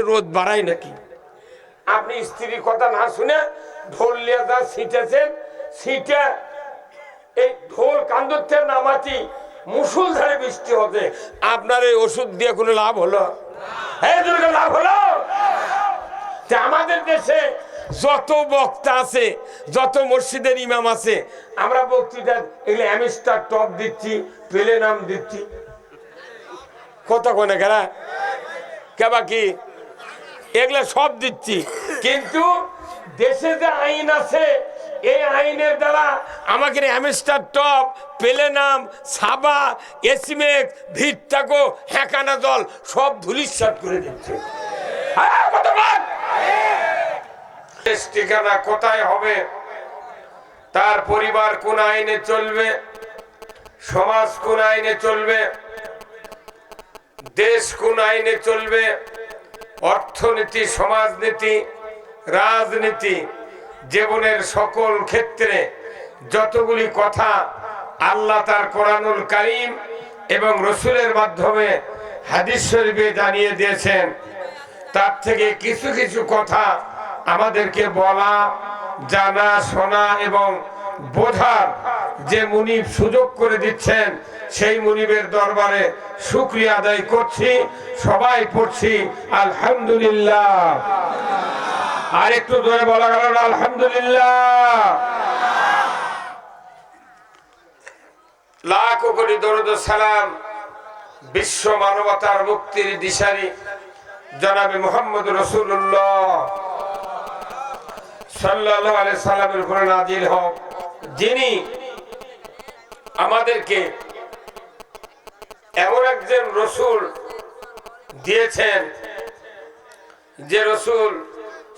রোদ বাড়ায় নাকি? আপনি স্ত্রীর কথা না শুনে ঢোল নিয়ে যা ছিটেছেন, ছিটে এই ঢোল কান্দুরতে নামাতি মুসুলধারে বৃষ্টি হতে আপনার এই ওষুধ দিয়ে কোনো লাভ হলো? লাভ হলো? আমাদের দেশে যত বক্তা আছে, যত মসজিদের ইমাম আছে, আমরা বক্তৃতা এগুলো অ্যামিস্টার টপ দিচ্ছি, পেলে নাম দিচ্ছি, কত কোনে খেলা কেবা কি এগুলা সব দিচ্ছি, কিন্তু দেশে যে আইন আছে এই আইনের দ্বারা আমাকে অ্যামিস্টার টপ, পেলে নাম, সাবা, এসিমেক, ভিটটাকো, হ্যাকানা জল সব ধুলিস্যাৎ করে দিচ্ছে। ঠিকানা কোথায় হবে, তার পরিবার কোন আইনে চলবে, সমাজ কোন আইনে চলবে, দেশ কোন আইনে চলবে, অর্থনীতি, সমাজনীতি, রাজনীতি, জীবনের সকল ক্ষেত্রে যতগুলি কথা আল্লাহ তার কোরআনুল কারীম এবং রসুলের মাধ্যমে হাদিস শরীফে জানিয়ে দিয়েছেন, তার থেকে কিছু কিছু কথা আমাদেরকে বলা, জানা, শোনা এবং বোঝার যে মুনিব সুযোগ করে দিচ্ছেন, সেই মুনিবের দরবারে শুকরিয়া আদায় করছি। সবাই পড়ছি আলহামদুলিল্লাহ। আর একটু জোরে বলা গেল না আলহামদুলিল্লাহ। লাখ কোটি দরুদ ও সালাম বিশ্ব মানবতার মুক্তির দিশারি জনাবে মুহাম্মদ রাসূলুল্লাহ সাল্লাল্লাহু আলাইহি সাল্লামের উপরে নাজিল হোক, যিনি আমাদেরকে এমন একজন রসুল দিয়েছেন যে রসুল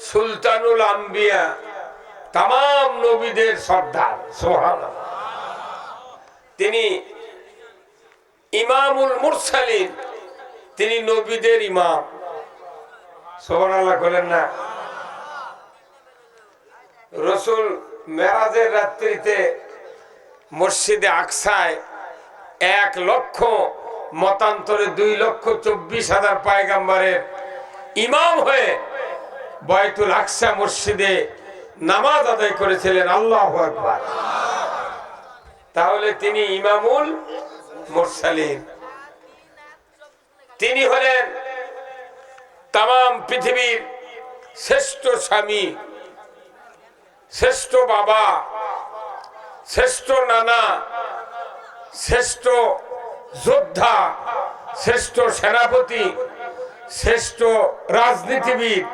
সুলতানুল আম্বিয়া, তামাম নবীদের সর্দার, সুবহানাল্লাহ। তিনি ইমামুল মুরসালিন, তিনি নবীদের ইমাম, সুবহানাল্লাহ বলেন না। রসুল মেরাজের রাত্রিতে মসজিদে আকসায় 1 লক্ষ মতান্তরে 2,24,000 পয়গম্বরের ইমাম হয়ে বাইতুল আকসা মসজিদে নামাজ আদায় করেছিলেন। আল্লাহু আকবার। তাহলে তিনি ইমামুল মুরসালিন, তিনি হলেন তামাম পৃথিবীর শ্রেষ্ঠ স্বামী, শ্রেষ্ঠ বাবা, শ্রেষ্ঠ নানা, শ্রেষ্ঠ যোদ্ধা, শ্রেষ্ঠ সেনাপতি, শ্রেষ্ঠ রাজনীতিবিদ,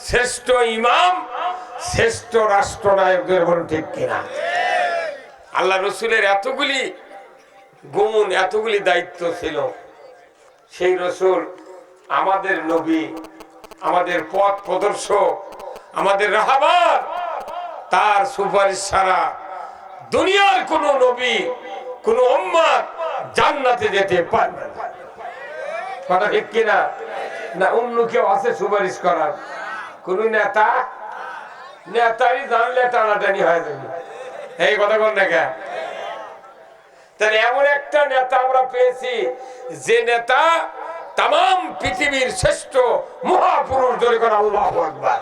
শ্রেষ্ঠ ইমাম, শ্রেষ্ঠ রাষ্ট্রনায়কদের বলুন ঠিক কিনা? আল্লাহ রসুলের এতগুলি গুণ, এতগুলি দায়িত্ব ছিল। সেই রসুল আমাদের নবী, আমাদের পথ প্রদর্শক, আমাদের রাহবার, তার সুপারিশ ছাড়া দুনিয়ার কোন নবী, কোন উম্মত জান্নাতে যেতে পারবে না। কথা ঠিক কিনা? না অন্য কেউ আছে সুপারিশ করার? কোন নেতা, নেতারই জানলে টানাটানি হয়ে যাবে। এই কথা কোন দেখা? তাহলে এমন একটা নেতা আমরা পেয়েছি যে নেতা তামাম পৃথিবীর শ্রেষ্ঠ মহাপুরুষ, ধরে করে আল্লাহু আকবার।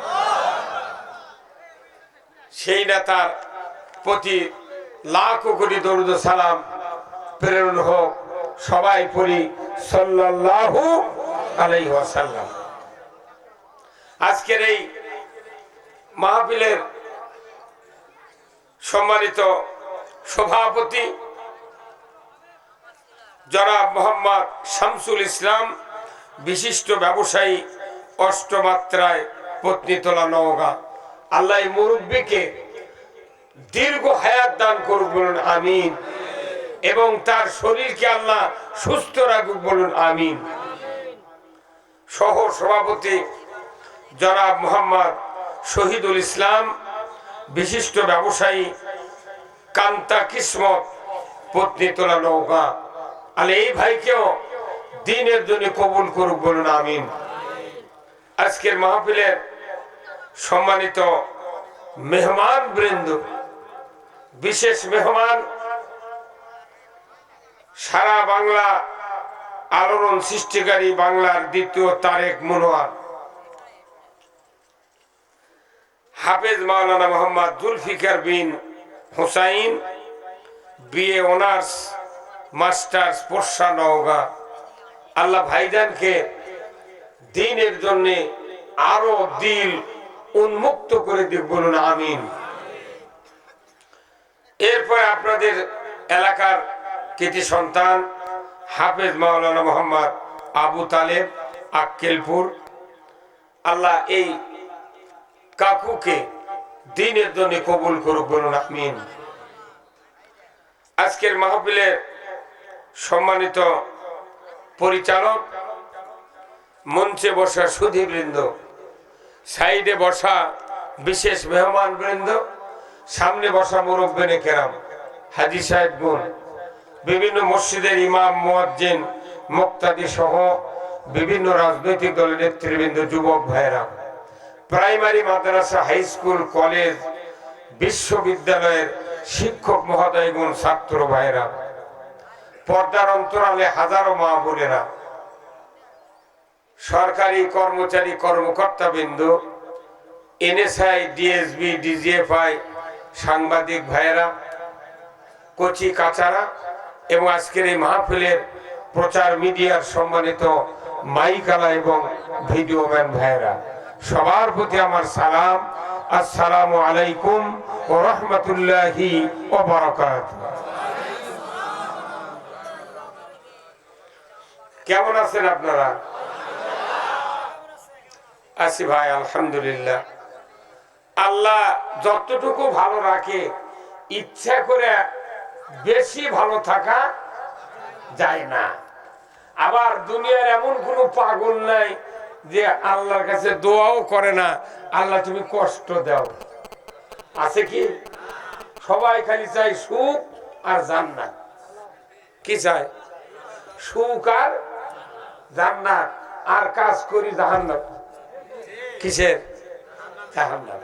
সেই নেতার প্রতি লাখ কোটি দরুদ ও সালাম প্রেরণ হোক। সবাই পড়ি সাল্লাল্লাহু আলাইহি ওয়াসাল্লাম। আজকের এই মাহফিলের সম্মানিত সভাপতি জনাব মোহাম্মদ শামসুল ইসলাম, বিশিষ্ট ব্যবসায়ী, অষ্টমাত্রায় পত্নীতলা, নওগাঁ। আল্লাহ মুরব্বীকে দীর্ঘ হায়াত দান করুক, বলুন আমিন। এবং তার শরীরকে আল্লাহ সুস্থ রাখুক, বলুন আমিন। সহ সভাপতি জনাব মোহাম্মদ শহীদুল ইসলাম, বিশিষ্ট ব্যবসায়ী, কান্তা কিসমত, পত্নীতলা, নওগাঁ। আল্লাহ এই ভাইকেও দ্বীনের জন্য কবুল করুক, বলুন আমিন। আজকের মাহফিলের সম্মানিত মেহমান বৃন্দ, বিশেষ মেহমান, সারা বাংলা আলোড়ন সৃষ্টিকারী বাংলার দ্বিতীয় তারেক মনোয়ার, হাফেজ মাওলানা Mohammad Zulfikar Bin Hussain, BA honours masters, Porsha, Naogaon. Allah ভাইজানকে দ্বীনের জন্য আরো দিল উন্মুক্ত করে দিক, বলুন আমিন। এরপরে আপনাদের এলাকার কৃতি সন্তান হাফেজ মাওলানা মোহাম্মদ আবু তালেব, আক্কেলপুর। আল্লাহ এই কাকুকে দ্বীনের জন্য কবুল করুক, বলুন আমিন। আজকের মাহফিলের সম্মানিত পরিচালক, মঞ্চে বসা সুধীবৃন্দ, সাইডে বসা বিশেষ মেহমান বৃন্দ, সামনে বসা মুরব্বিনে কেরাম, হাজী সাহেব গুণ, বিভিন্ন মসজিদের ইমাম, মুয়াজ্জিন, মুক্তাদি সহ বিভিন্ন রাজনৈতিক দলের নেতৃবৃন্দ, যুবক ভাইরা, প্রাইমারি, মাদ্রাসা, হাই স্কুল, কলেজ, বিশ্ববিদ্যালয়ের শিক্ষক মহোদয়গণ, ছাত্র ভাইরা, পর্দার অন্তরালে হাজারো মা বোনেরা, সরকারি কর্মচারী, কর্মকর্তা বিন্দু, এনএসআই, ডিএসবি, ডিজিএফআই, সাংবাদিক ভাইয়েরা, কচি কাচারা এবং আজকের এই মাহফিলের প্রচার মিডিয়ার সম্মানিত মাইকালা এবং ভিডিও ম্যান ভাইয়েরা, সবার প্রতি আমার সালাম। আসসালামু আলাইকুম ওয়া রাহমাতুল্লাহি ওয়া বারাকাতুহু। কেমন আছেন আপনারা? আছি ভাই, আলহামদুলিল্লাহ। আল্লাহ যতটুকু ভালো রাখে, ইচ্ছা করে বেশি ভালো থাকা যায় না। আবার দুনিয়ার এমন কোন পাগল নাই যে আল্লাহর কাছে দোয়াও করে না, আল্লাহ তুমি কষ্ট দাও, আছে কি? সবাই খালি চাই সুখ আর জান্নাত। কি চায়? সুখ আর জান্নাত। আর কাজ করি জাহান্নাম। কিসের? জাহান্নাম।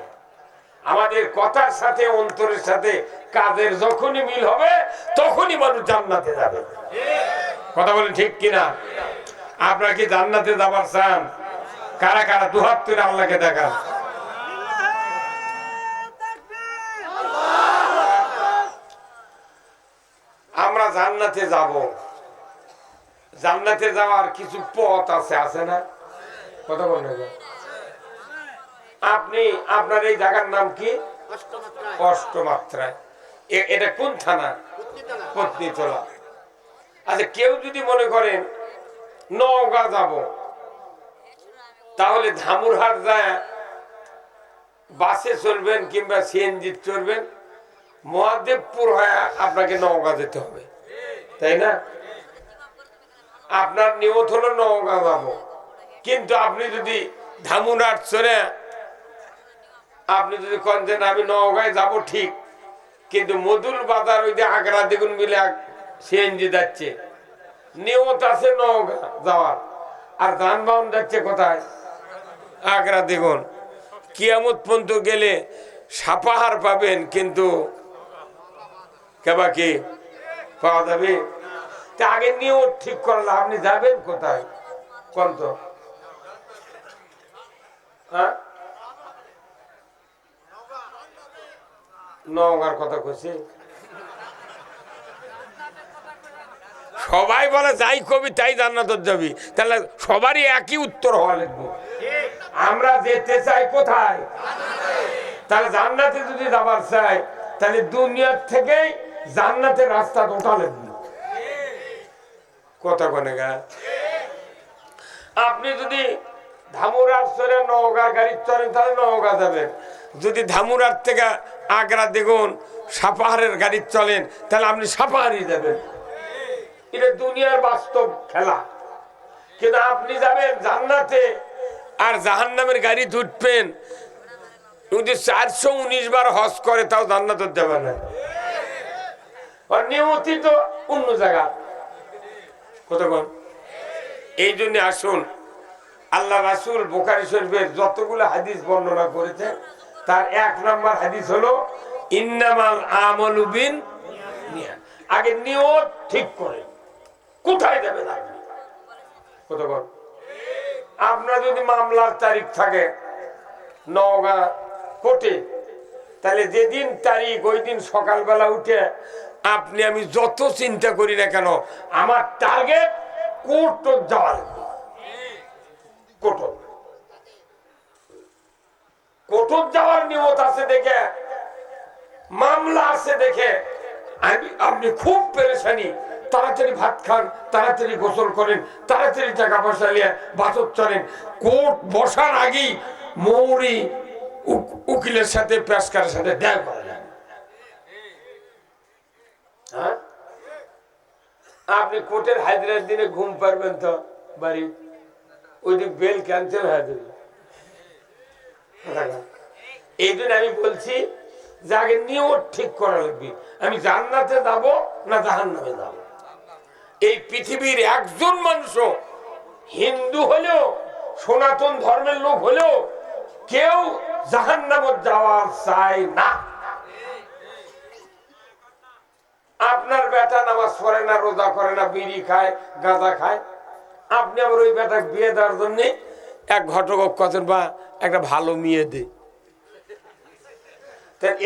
আমাদের কথার সাথে অন্তরের সাথে কাজের যখনই মিল হবে, তখনই মানুষ জান্নাতে যাবে। কথা বলেন ঠিক কিনা? আপনারা কি জান্নাতে যাবার চান? কারা কারা দুহাত তুলে আল্লাহকে দেখান। আমরা জান্নাতে যাব। জান্নাতে যাওয়ার কিছু পথ আছে, আছে না? কথা বলেন। আপনি আপনার এই জায়গার নাম কি? অষ্টমাত্রায়। এটা কোন থানা? পত্নীতলা। আচ্ছা, কেউ যদি মনে করেন নওগাঁ যাব, তাহলে ধামুরহাট যায় বাসে চলবেন কিংবা সিএনজি চলবেন, মহাদেবপুর হয়ে আপনাকে নওগাঁ যেতে হবে, তাই না? আপনার নিয়ত হলো নওগাঁ যাব, কিন্তু আপনি যদি ধামুরহাট চলে আপনি যদি কোন যেন আমি নওগাঁয় যাব ঠিক, কিন্তু মধুর বাজার ওই যে আগ্রা দ্বিগুণ মিলে সিএনজি যাচ্ছে, নিয়ত আছে নওগাঁ যাওয়ার, আর যানবাহন যাচ্ছে কোথায়? আগ্রা দ্বিগুণ। কিয়ামত পর্যন্ত গেলে সাপাহার পাবেন, কিন্তু কেবা কি পাওয়া যাবে? তা আগে নিয়ত ঠিক করলে আপনি যাবেন কোথায়? কোন তো হ্যাঁ, নওগাঁর কথা কইছি। সবাই বলে যাই কবি তাই জান্নাত যাবি, তাহলে সবারই একই উত্তর হওয়া লাগবে। আমরা যেতে চাই কোথায়? তাহলে জান্নাতে যদি যাবার চাই, তাহলে দুনিয়ার থেকে জান্নাতের রাস্তা ওঠা লাগবে। কথা কোনে গা? আপনি যদি ধামুরার চড়ে নওগাঁ গাড়ি চড়েন, তাহলে নওগাঁ যাবেন। যদি ধামুরার থেকে আগ্রা দেখুন সাপাহারের গাড়ি চলেন, তাহলে আপনি সাপাহারি যাবেন। এটা দুনিয়ার বাস্তব খেলা। কিন্তু আপনি যাবেন জান্নাতে, আর জাহান্নামের গাড়ি উঠবেন। যদি 419 বার হজ করে, তাও জান্নাতে যাবে না। আর নিয়তি তো অন্য জায়গা। কতক্ষণ? এই জন্য আসুন, আল্লাহ রাসূল বুখারী শরীফের যতগুলো হাদিস বর্ণনা করেছেন, তার 1 নম্বর হাদিস হলো ইন্নামাল আমালু বিন্নিয়াত। আগে নিয়ত ঠিক করে কোথায় যাবেন আপনি। কতক্ষণ? আপনার যদি মামলার তারিখ থাকে নওগাঁ কোর্টে। তাহলে যেদিন তারিখ ওই দিন সকালবেলা উঠে আপনি আমি যত চিন্তা করি না কেন, আমার টার্গেট কোর্ট যাওয়া লাগবে। কোর্ট যাওয়ার নিয়ত আছে দেখে, মামলা আছে দেখে আপনি খুব পেরেশানি। তাড়াতাড়ি ভাত খান, তাড়াতাড়ি গোসল করেন, তাড়াতাড়ি টাকা পয়সা নিয়ে বাসর চলেন। কোর্ট বসার আগেই মৌরি উকিলের সাথে পেশকারের সাথে দেখা করেন। হ্যাঁ, আপনি কোর্টের হাজিরার দিনে ঘুম পারবেন তো বাড়ি? ওই দিন বেল ক্যান্সেল হয়ে যাবে। এই জন্য আমি বলছি যে আগে নিয়ত ঠিক করা লাগবে, আমি জান্নাতে যাব না জাহান্নামে যাব। এই পৃথিবীর একজন মানুষও, হিন্দু হলেও সনাতন ধর্মের লোক হলেও, কেউ জাহান্নামে যাওয়া চায় না। আপনার বেটা নামাজ পড়ে না, রোজা করে না, বিড়ি খায়, গাঁজা খায়, আপনি আবার ওই বেটা বিয়ে দেওয়ার জন্য এক ঘটক কথা বা একটা ভালো মেয়ে দে।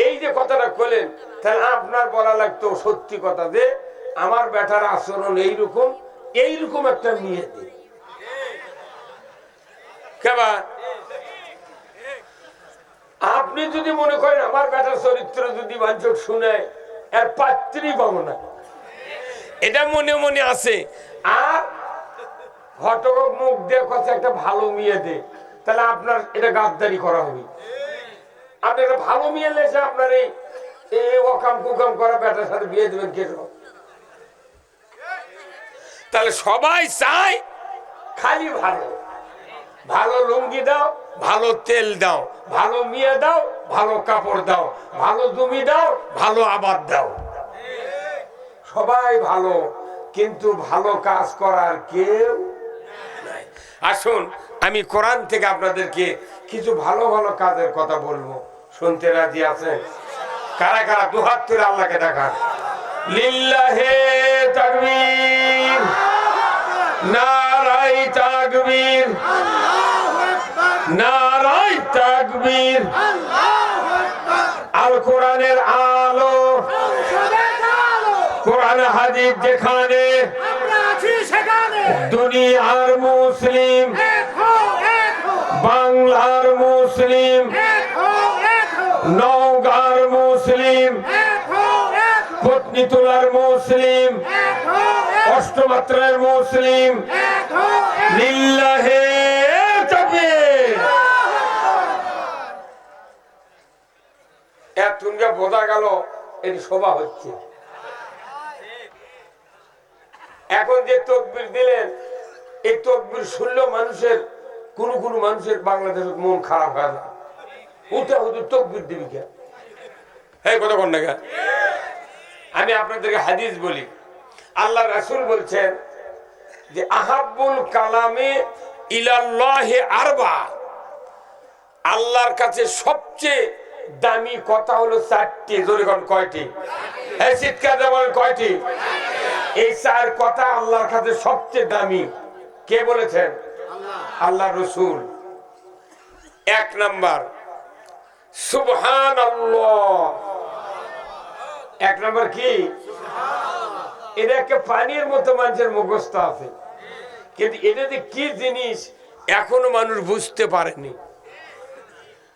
এই যে কথাটা বললেন, তাহলে আপনার বলা লাগতো সত্যি কথা যে আমার বেটার আচরণ এইরকম, এইরকম একটা মেয়ে দে। কেবা আপনি যদি মনে করেন আমার বেটার চরিত্র যদি বাঞ্চক শুনে এর পাত্রী পাবো না, এটা মনে মনে আছে, আর ঘটক মুখ দিয়ে কথা একটা ভালো মেয়ে দে, তাহলে আপনার এটা গাদ্দারি করা হবে। আপনি একটা ভালো মেয়ে লেছে আপনার এই অকাম কুকাম করা বেটার সাথে বিয়ে দেবেন কে? তাহলে সবাই চায় খালি ভালো, ভালো লুঙ্গি দাও, ভালো তেল দাও, ভালো মেয়ে দাও, ভালো কাপড় দাও, ভালো জমি দাও, ভালো আবাদ দাও। সবাই ভালো, কিন্তু ভালো কাজ করার কেউ নাই। আসুন আমি কোরআন থেকে আপনাদেরকে কিছু ভালো ভালো কাজের কথা বলবো, শুনতে রাজি আছেন? কারা কারা দুহাত তুলে আল্লাহকে দেখান। লিল্লাহে তাকবীর, নারায়ে তাকবীর, নারায়ে তাকবীর। আল কোরআনের আলো, কোরআন হাদিস যেখানে, দুনিয়ার মুসলিম, বাংলার মুসলিম, নওগাঁর মুসলিম, পত্নীতলার মুসলিম, অষ্টমাত্রার মুসলিম, লিল্লাহে তাকবীর। এতটা বোঝা গেল এর শোভা হচ্ছে। এখন যে তাকবীর দিলেন, এই তাকবীর শুনলে মানুষের কোন কোন মানুষের বাংলাদেশের মন খারাপ হয়ে যায়। উঠে হুজুর তাকবীর দিবি কে? এই কথা কোন না? আমি আপনাদেরকে হাদিস বলি, আল্লাহ রাসূল বলছেন যে আহাব্বুল কালামে ইলাল্লাহি আরবা, আল্লাহর কাছে সবচেয়ে দামি কথা হলো চারটি। জোরে কোন কয়টি? এই চিৎকার দিয়ে বলেন কয়টি? এই চার কথা আল্লাহর কাছে সবচেয়ে দামি। কে বলেছেন? আল্লাহ রাসূল। এক নাম্বার সুবহানাল্লাহ। এক নাম্বার কি? এটা একটা পানির মতো মানুষের মুখস্থ আছে, কিন্তু এটা যে কি জিনিস এখনো মানুষ বুঝতে পারেনি।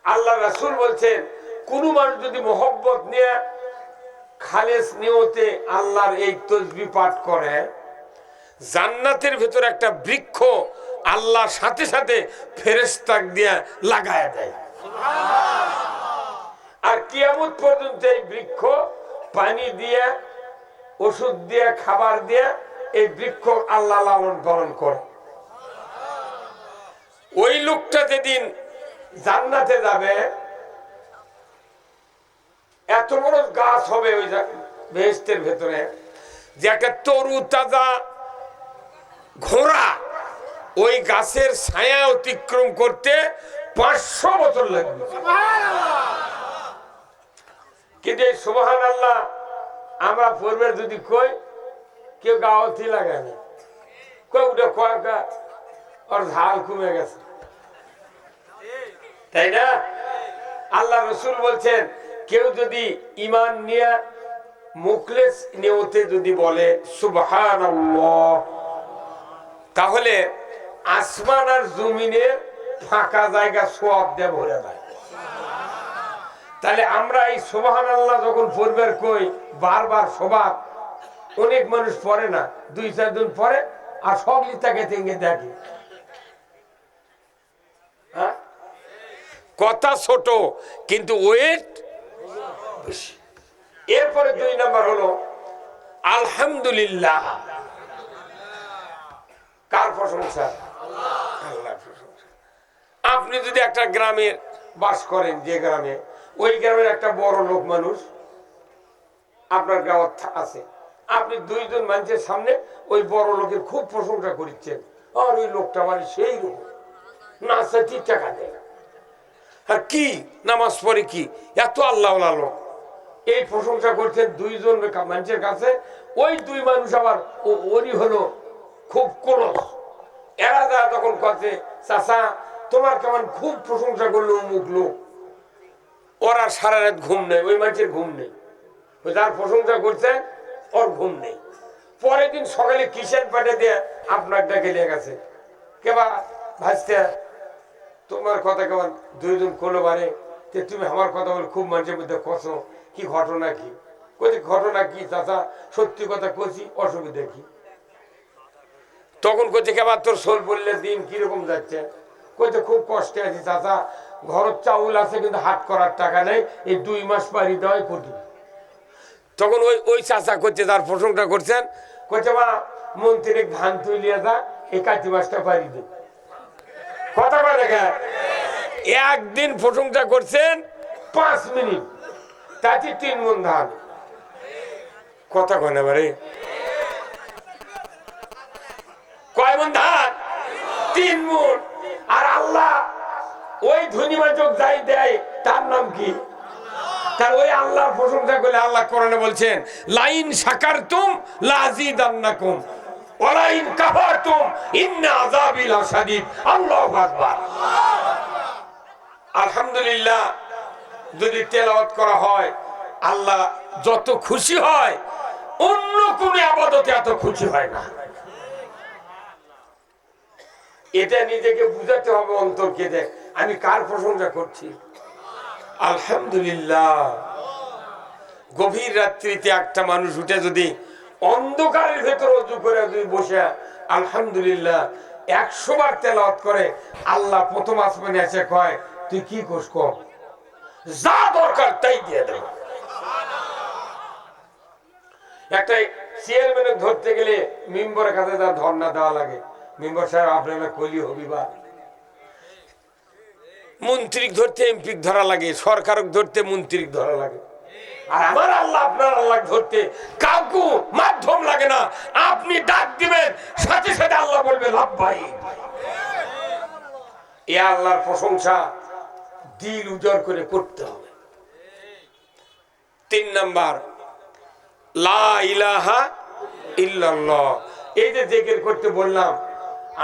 আল্লাহ রাসূল বলছেন কোন মানুষ যদি মোহব্বত নিয়ে খালেস নিয়তে আল্লাহর এই তাসবিহ পাঠ করে, জান্নাতের ভিতর একটা বৃক্ষ আল্লাহর সাথে সাথে ফেরেশতা দিয়ে লাগায় দেয়। আর কিয়ামত পর্যন্ত এই বৃক্ষ পানি দিয়ে, ওষুধ দিয়ে, খাবার দিয়ে এই বৃক্ষ আল্লাহ লালন পালন করে। ওই লোকটা যেদিন জান্নাতে যাবে, এত বড় গাছ হবে ওই বেহেশতের ভেতরে, যে একটা তরু তাজা ঘোড়া ওই গাছের ছায়া অতিক্রম করতে 500 বছর লাগবে। কিন্তু এই সুবহানাল্লাহ আমরা পূর্বের যদি কই, কেউ গাওয়াতি লাগায় না, কই ওটা কয়েকা ওর ঝাল কমে গেছে, তাই না? আল্লাহ রসুল বলছেন কেউ যদি ঈমান নিয়ে মুখলেস নিয়তে যদি বলে সুবহানাল্লাহ, তাহলে আসমান আর জমিনের ফাঁকা জায়গা সওয়াব দিয়ে ভরে যায়। তাহলে আমরা এই সুবহানাল্লাহ যখন পড়বার কই বারবার সবাক, অনেক মানুষ পড়ে না, 2-4 দিন পরে আর সকলি তাকে তেঙ্গে দেখে। কথা ছোট কিন্তু ওয়েট বেশি। এরপরে 2 নাম্বার হলো আলহামদুলিল্লাহ। কার প্রশংসা? আল্লাহর প্রশংসা। আপনি যদি একটা গ্রামে বাস করেন, যে গ্রামে, ওই গ্রামের একটা বড় লোক মানুষ আপনার গ্রামে আছে, আপনি 2 জন মানুষের সামনে ওই বড় লোকের খুব প্রশংসা করছেন, আর ওই লোকটা মানে সেই লোক না সেটি টাকা দেয়, আর কি নামাজ পড়ে, কি এত আল্লাহ লোক, এই প্রশংসা করছেন 2 জন মানুষের কাছে। ওই 2 মানুষ আবার ওরই হলো খুব ক্লোজ। এরা যা তখন কাছে চাচা তোমার কেমন খুব প্রশংসা করলো অমুক লোক, ওরা সারা রাত ঘুম নেই, ওই মানুষের ঘুম নেই, ওই যার প্রশংসা করছে ওর ঘুম নেই। পরের দিন সকালে কিসের পাঠে দিয়ে আপনার ডাকে লেগে গেছে, কেবা ভাসতে তোমার কথা কেমন 2 জন কোলো বারে, তুমি আমার কথা বলে খুব মানুষের মধ্যে কষো, কি ঘটনা কি? কইতে ঘটনা কি চাচা, সত্যি কথা কইছি, অসুবিধা কি? তখন কইতে কেবা তোর সোল বললে দিন কিরকম যাচ্ছে? কইতে খুব কষ্টে আছি চাচা, ঘরের চাউল আছে কিন্তু হাট করার টাকা নেই, এই 2 মাস পারি দেওয়াই কঠিন। তখন ওই চাচা করছে, তার প্রশংসা করছেন, কইতে মা মন্ত্রী ধান তুলিয়ে যা, এই কাতি মাসটা পারি দে। কথা বলে দেখা একদিন প্রশংসা করছেন 5 মিনিট, তাতে 3 মণ ধান। কথা কয় না বারে, কয় মণ ধান? 3 মণ। আর আল্লাহ ওই ধনী মানুষ যাই দেয় তার নাম কি? তার ওই আল্লাহর প্রশংসা করলে আল্লাহ কোরআনে বলছেন লাইন শাকারতুম লাযিদান্নাকুম ওয়া লাইন কাফারতুম ইন্না আযাবি লাশাদীদ। আল্লাহু আকবার। আলহামদুলিল্লাহ যদি তেলাওয়াত করা হয় আল্লাহ যত খুশি হয়, অন্য কোন ইবাদতে এত খুশি হয় না। এটা নিজেকে বুঝাতে হবে অন্তরকে, দেখ আমি কার প্রশংসা করছি। আলহামদুলিল্লাহ। গভীর রাত্রিতে একটা মানুষ উঠে যদি অন্ধকারের ভেতর ওযু করে যদি বসে আলহামদুলিল্লাহ 100 বার তেলাওয়াত করে, আল্লাহ প্রথম আসমানে এসে কয় তুই কি করছ, কর, যা দরকার তাই দিয়ে দেব। একটা চেয়ারম্যানের ধরতে গেলে মেম্বারের কাছে তার ধর্ণা দেওয়া লাগে, মেম্বার সাহেব আপনার কলি হবি, বা মন্ত্রীক ধরতে এমপি ধরা লাগে, সরকারক ধরতে মন্ত্রী ধরা লাগে। আর আমার আল্লাহ আপনার আল্লাহ ধরতে কাউকে মাধ্যম লাগে না, আপনি ডাক দিবেন সাথে সাথে আল্লাহ বলবে লাভবাই। এ আল্লাহর প্রশংসা দিল উজাড় করে করতে হবে। 3 নাম্বার লা ইলাহা ইল্লাল্লাহ। এই যে জিকির করতে বললাম,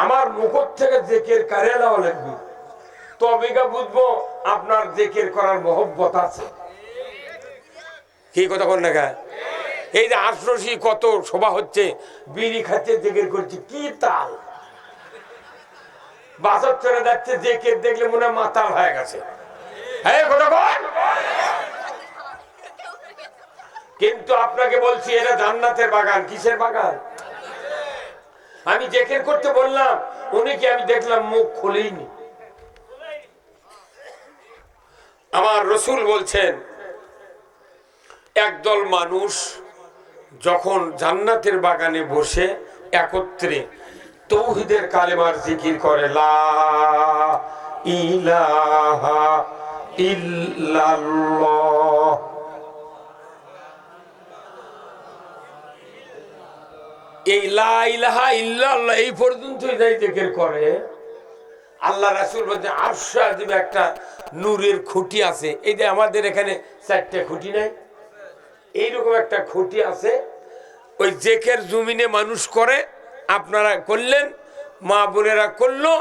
আমার মুখ থেকে জিকির কারে লাও লাগবে, তবে বুঝবো আপনার জিকির করার মহব্বত আছে। কি কথা বল না? এই যে আশরশি কত শোভা হচ্ছে, বিড়ি খাচ্ছে জিকির করছে, কি তাল, বাসর চলে যাচ্ছে জিকির দেখলে মনে হয় মাতাল হয়ে গেছে। কিন্তু আপনাকে বলছি এরা জান্নাতের বাগান। কিসের বাগান? আমি জিকির করতে বললাম, উনি কি আমি দেখলাম মুখ খুলেইনি। আমার রাসূল বলছেন একদল মানুষ যখন জান্নাতের বাগানে বসে একত্রে তাওহীদের কালেমার জিকির করে, লা ইলাহা ইল্লাল্লাহ, এই লা ইলাহা ইল্লাল্লাহ এই পর্যন্তই যাই জিকির করে, আল্লাহ রাসূল বলেন আরশে আজিমে একটা নূরের খুঁটি আছে। এই যে আমাদের এখানে 4টে খুঁটি নাই, এইরকম একটা খুঁটি আছে, ওই জিকির জমিনে মানুষ করে, আপনারা করলেন, মা বোনেরা করলো,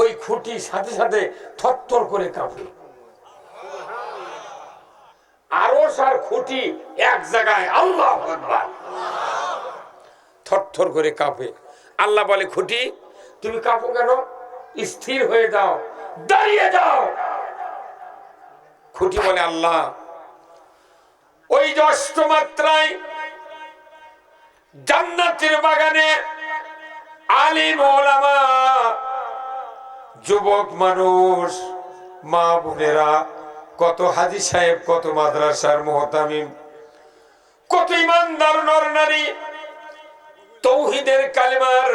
ওই খুঁটি সাথে সাথে থরথর করে কাঁপে। খুঁটি এক জায়গায়, আল্লাহু আকবার, থরথর করে কাঁপে। আল্লাহ বলে, খুঁটি তুমি কাঁপো কেন? স্থির হয়ে যাও, দাঁড়িয়ে যাও। খুঁটি বলে, আল্লাহ ওই যে অষ্টমাত্রায় জান্নাতের বাগানে আলিম ওলামা, যুবক মানুষ, মা বোনেরা, কত হাজী সাহেব, কত মাদ্রাসার মুহতামিম, কত ইমানদার নর নারী তৌহিদের কালেমার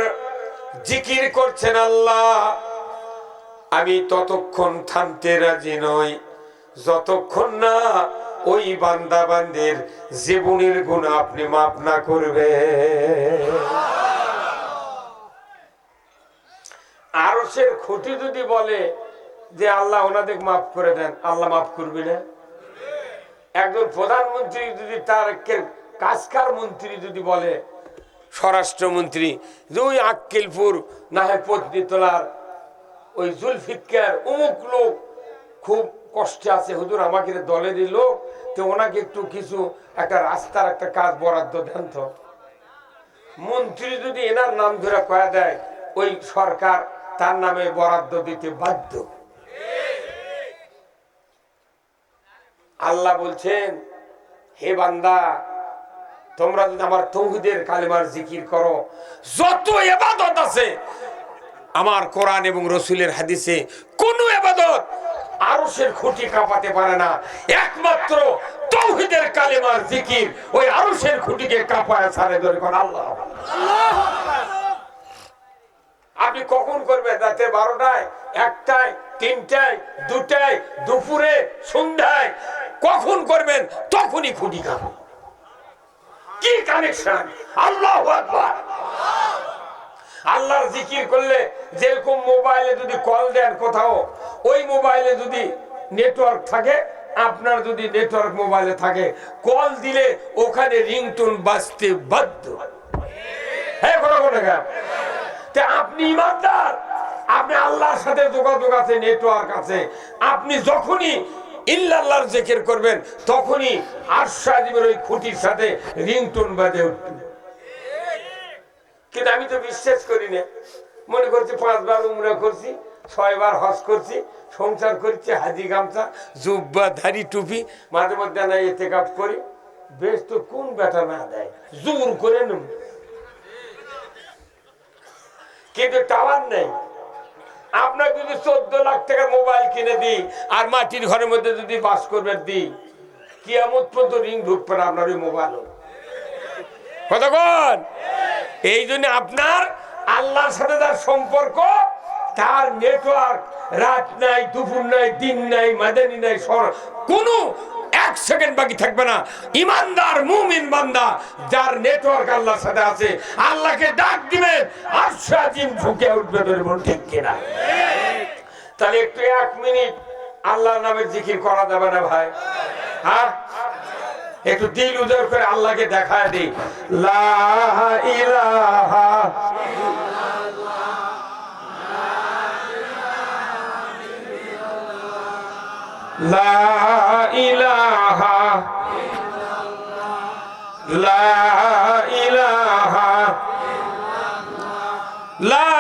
জিকির করছেন। আল্লাহ আমি ততক্ষণ থামতে রাজি নই যতক্ষণ না ওই বান্দা বান্দির জীবনের গুনাহ আপনি মাফ না করবে। আরশের খুঁটি যদি বলে যে আল্লাহ ওনাদের মাফ করে দেন, আল্লাহ মাফ করবে না? একজন প্রধানমন্ত্রী যদি তার কাজকার মন্ত্রী যদি বলে, স্বরাষ্ট্রমন্ত্রী, যে ওই আক্কেলপুর না হয় পত্নীতলার ওই জুলফিকার অমুক লোক খুব কষ্টে আছে, হুজুর আমাকে দলের লোক, তো ওনাকে একটু কিছু একটা রাস্তার একটা কাজ বরাদ্দ দেন তো। মন্ত্রী যদি এনার নাম ধরে কয়া দেয়, ওই সরকার তার নামে বরাদ্দ দিতে বাধ্য। আল্লাহ বলছেন, হে বান্দা, তোমরা যদি আমার তৌহিদের কালেমার জিকির করো, যত ইবাদত আছে আমার কোরআন এবং রাসূলের হাদিসে কোন ইবাদত আরশের খুঁটি কাঁপাতে পারে না, একমাত্র তৌহিদের কালেমার জিকির ওই আরশের খুঁটিকে কাঁপায় ছাড়ে। ধরে কোন আল্লাহ। আপনি কখন করবেন? রাতে 12টায়, 1টায়, 3টায়, 2টায়, দুপুরে, সন্ধ্যায়, কখন করবেন? তখনই খুঁটি কাঁপে। কি কানেকশন! আল্লাহু আকবার। আল্লাহর জিকির করলে যেরকম মোবাইলে যদি কল দেন কোথাও, ওই মোবাইলে যদি নেটওয়ার্ক থাকে, আপনার যদি নেটওয়ার্ক মোবাইলে থাকে, কল দিলে ওখানে রিংটোন বাজতে বাধ্য। হ্যাঁ, কথা বলে গেল। আপনি ইমানদার, আপনি আল্লাহর সাথে যোগাযোগ আছে, নেটওয়ার্ক আছে, আপনি যখনই ইল্লাল্লাহর জিকির করবেন তখনই আরশ আজিমের ওই খুঁটির সাথে রিংটোন বাজে উঠবে। কিন্তু আমি তো বিশ্বাস করি না, মনে করছি 5 বার উমরা করছি, 6 বার হজ করছি, সংসার করছি, হাজি গামছা, জুব্বা, ধারি, টুপি, মাঝে মধ্যে না ইতিকাফ করি। বেশ তো কোন বেটা না দেয়, জোর করে নেব, কিন্তু টাওয়ার নেই। আপনার যদি 14 লাখ টাকার মোবাইল কিনে দিই আর মাটির ঘরের মধ্যে যদি বাস করবে দিই, কিয়ামত পর্যন্ত রিং ঢুকবে না আপনার ওই মোবাইল। কতক্ষণ? এই জন্য আপনার আল্লাহর সাথে যার সম্পর্ক, তার নেটওয়ার্ক রাত নাই, দুপুর নাই, দিন নাই, মাদানি নাই, কোনো 1 সেকেন্ড বাকি থাকবে না। ইমানদার মুমিন বান্দা যার নেটওয়ার্ক আল্লাহর সাথে আছে, আল্লাহকে ডাক দিবেন, আরশ আজিম ঝুঁকে উঠবে। ঠিক কিনা? তাহলে একটু 1 মিনিট আল্লাহর নামের জিকির করা যাবে না ভাই? হ্যাঁ, একটু দিল উজাড় করে আল্লাহকে দেখায় দিই। লা ইলাহা লা ইলাহা লা ইলাহা লা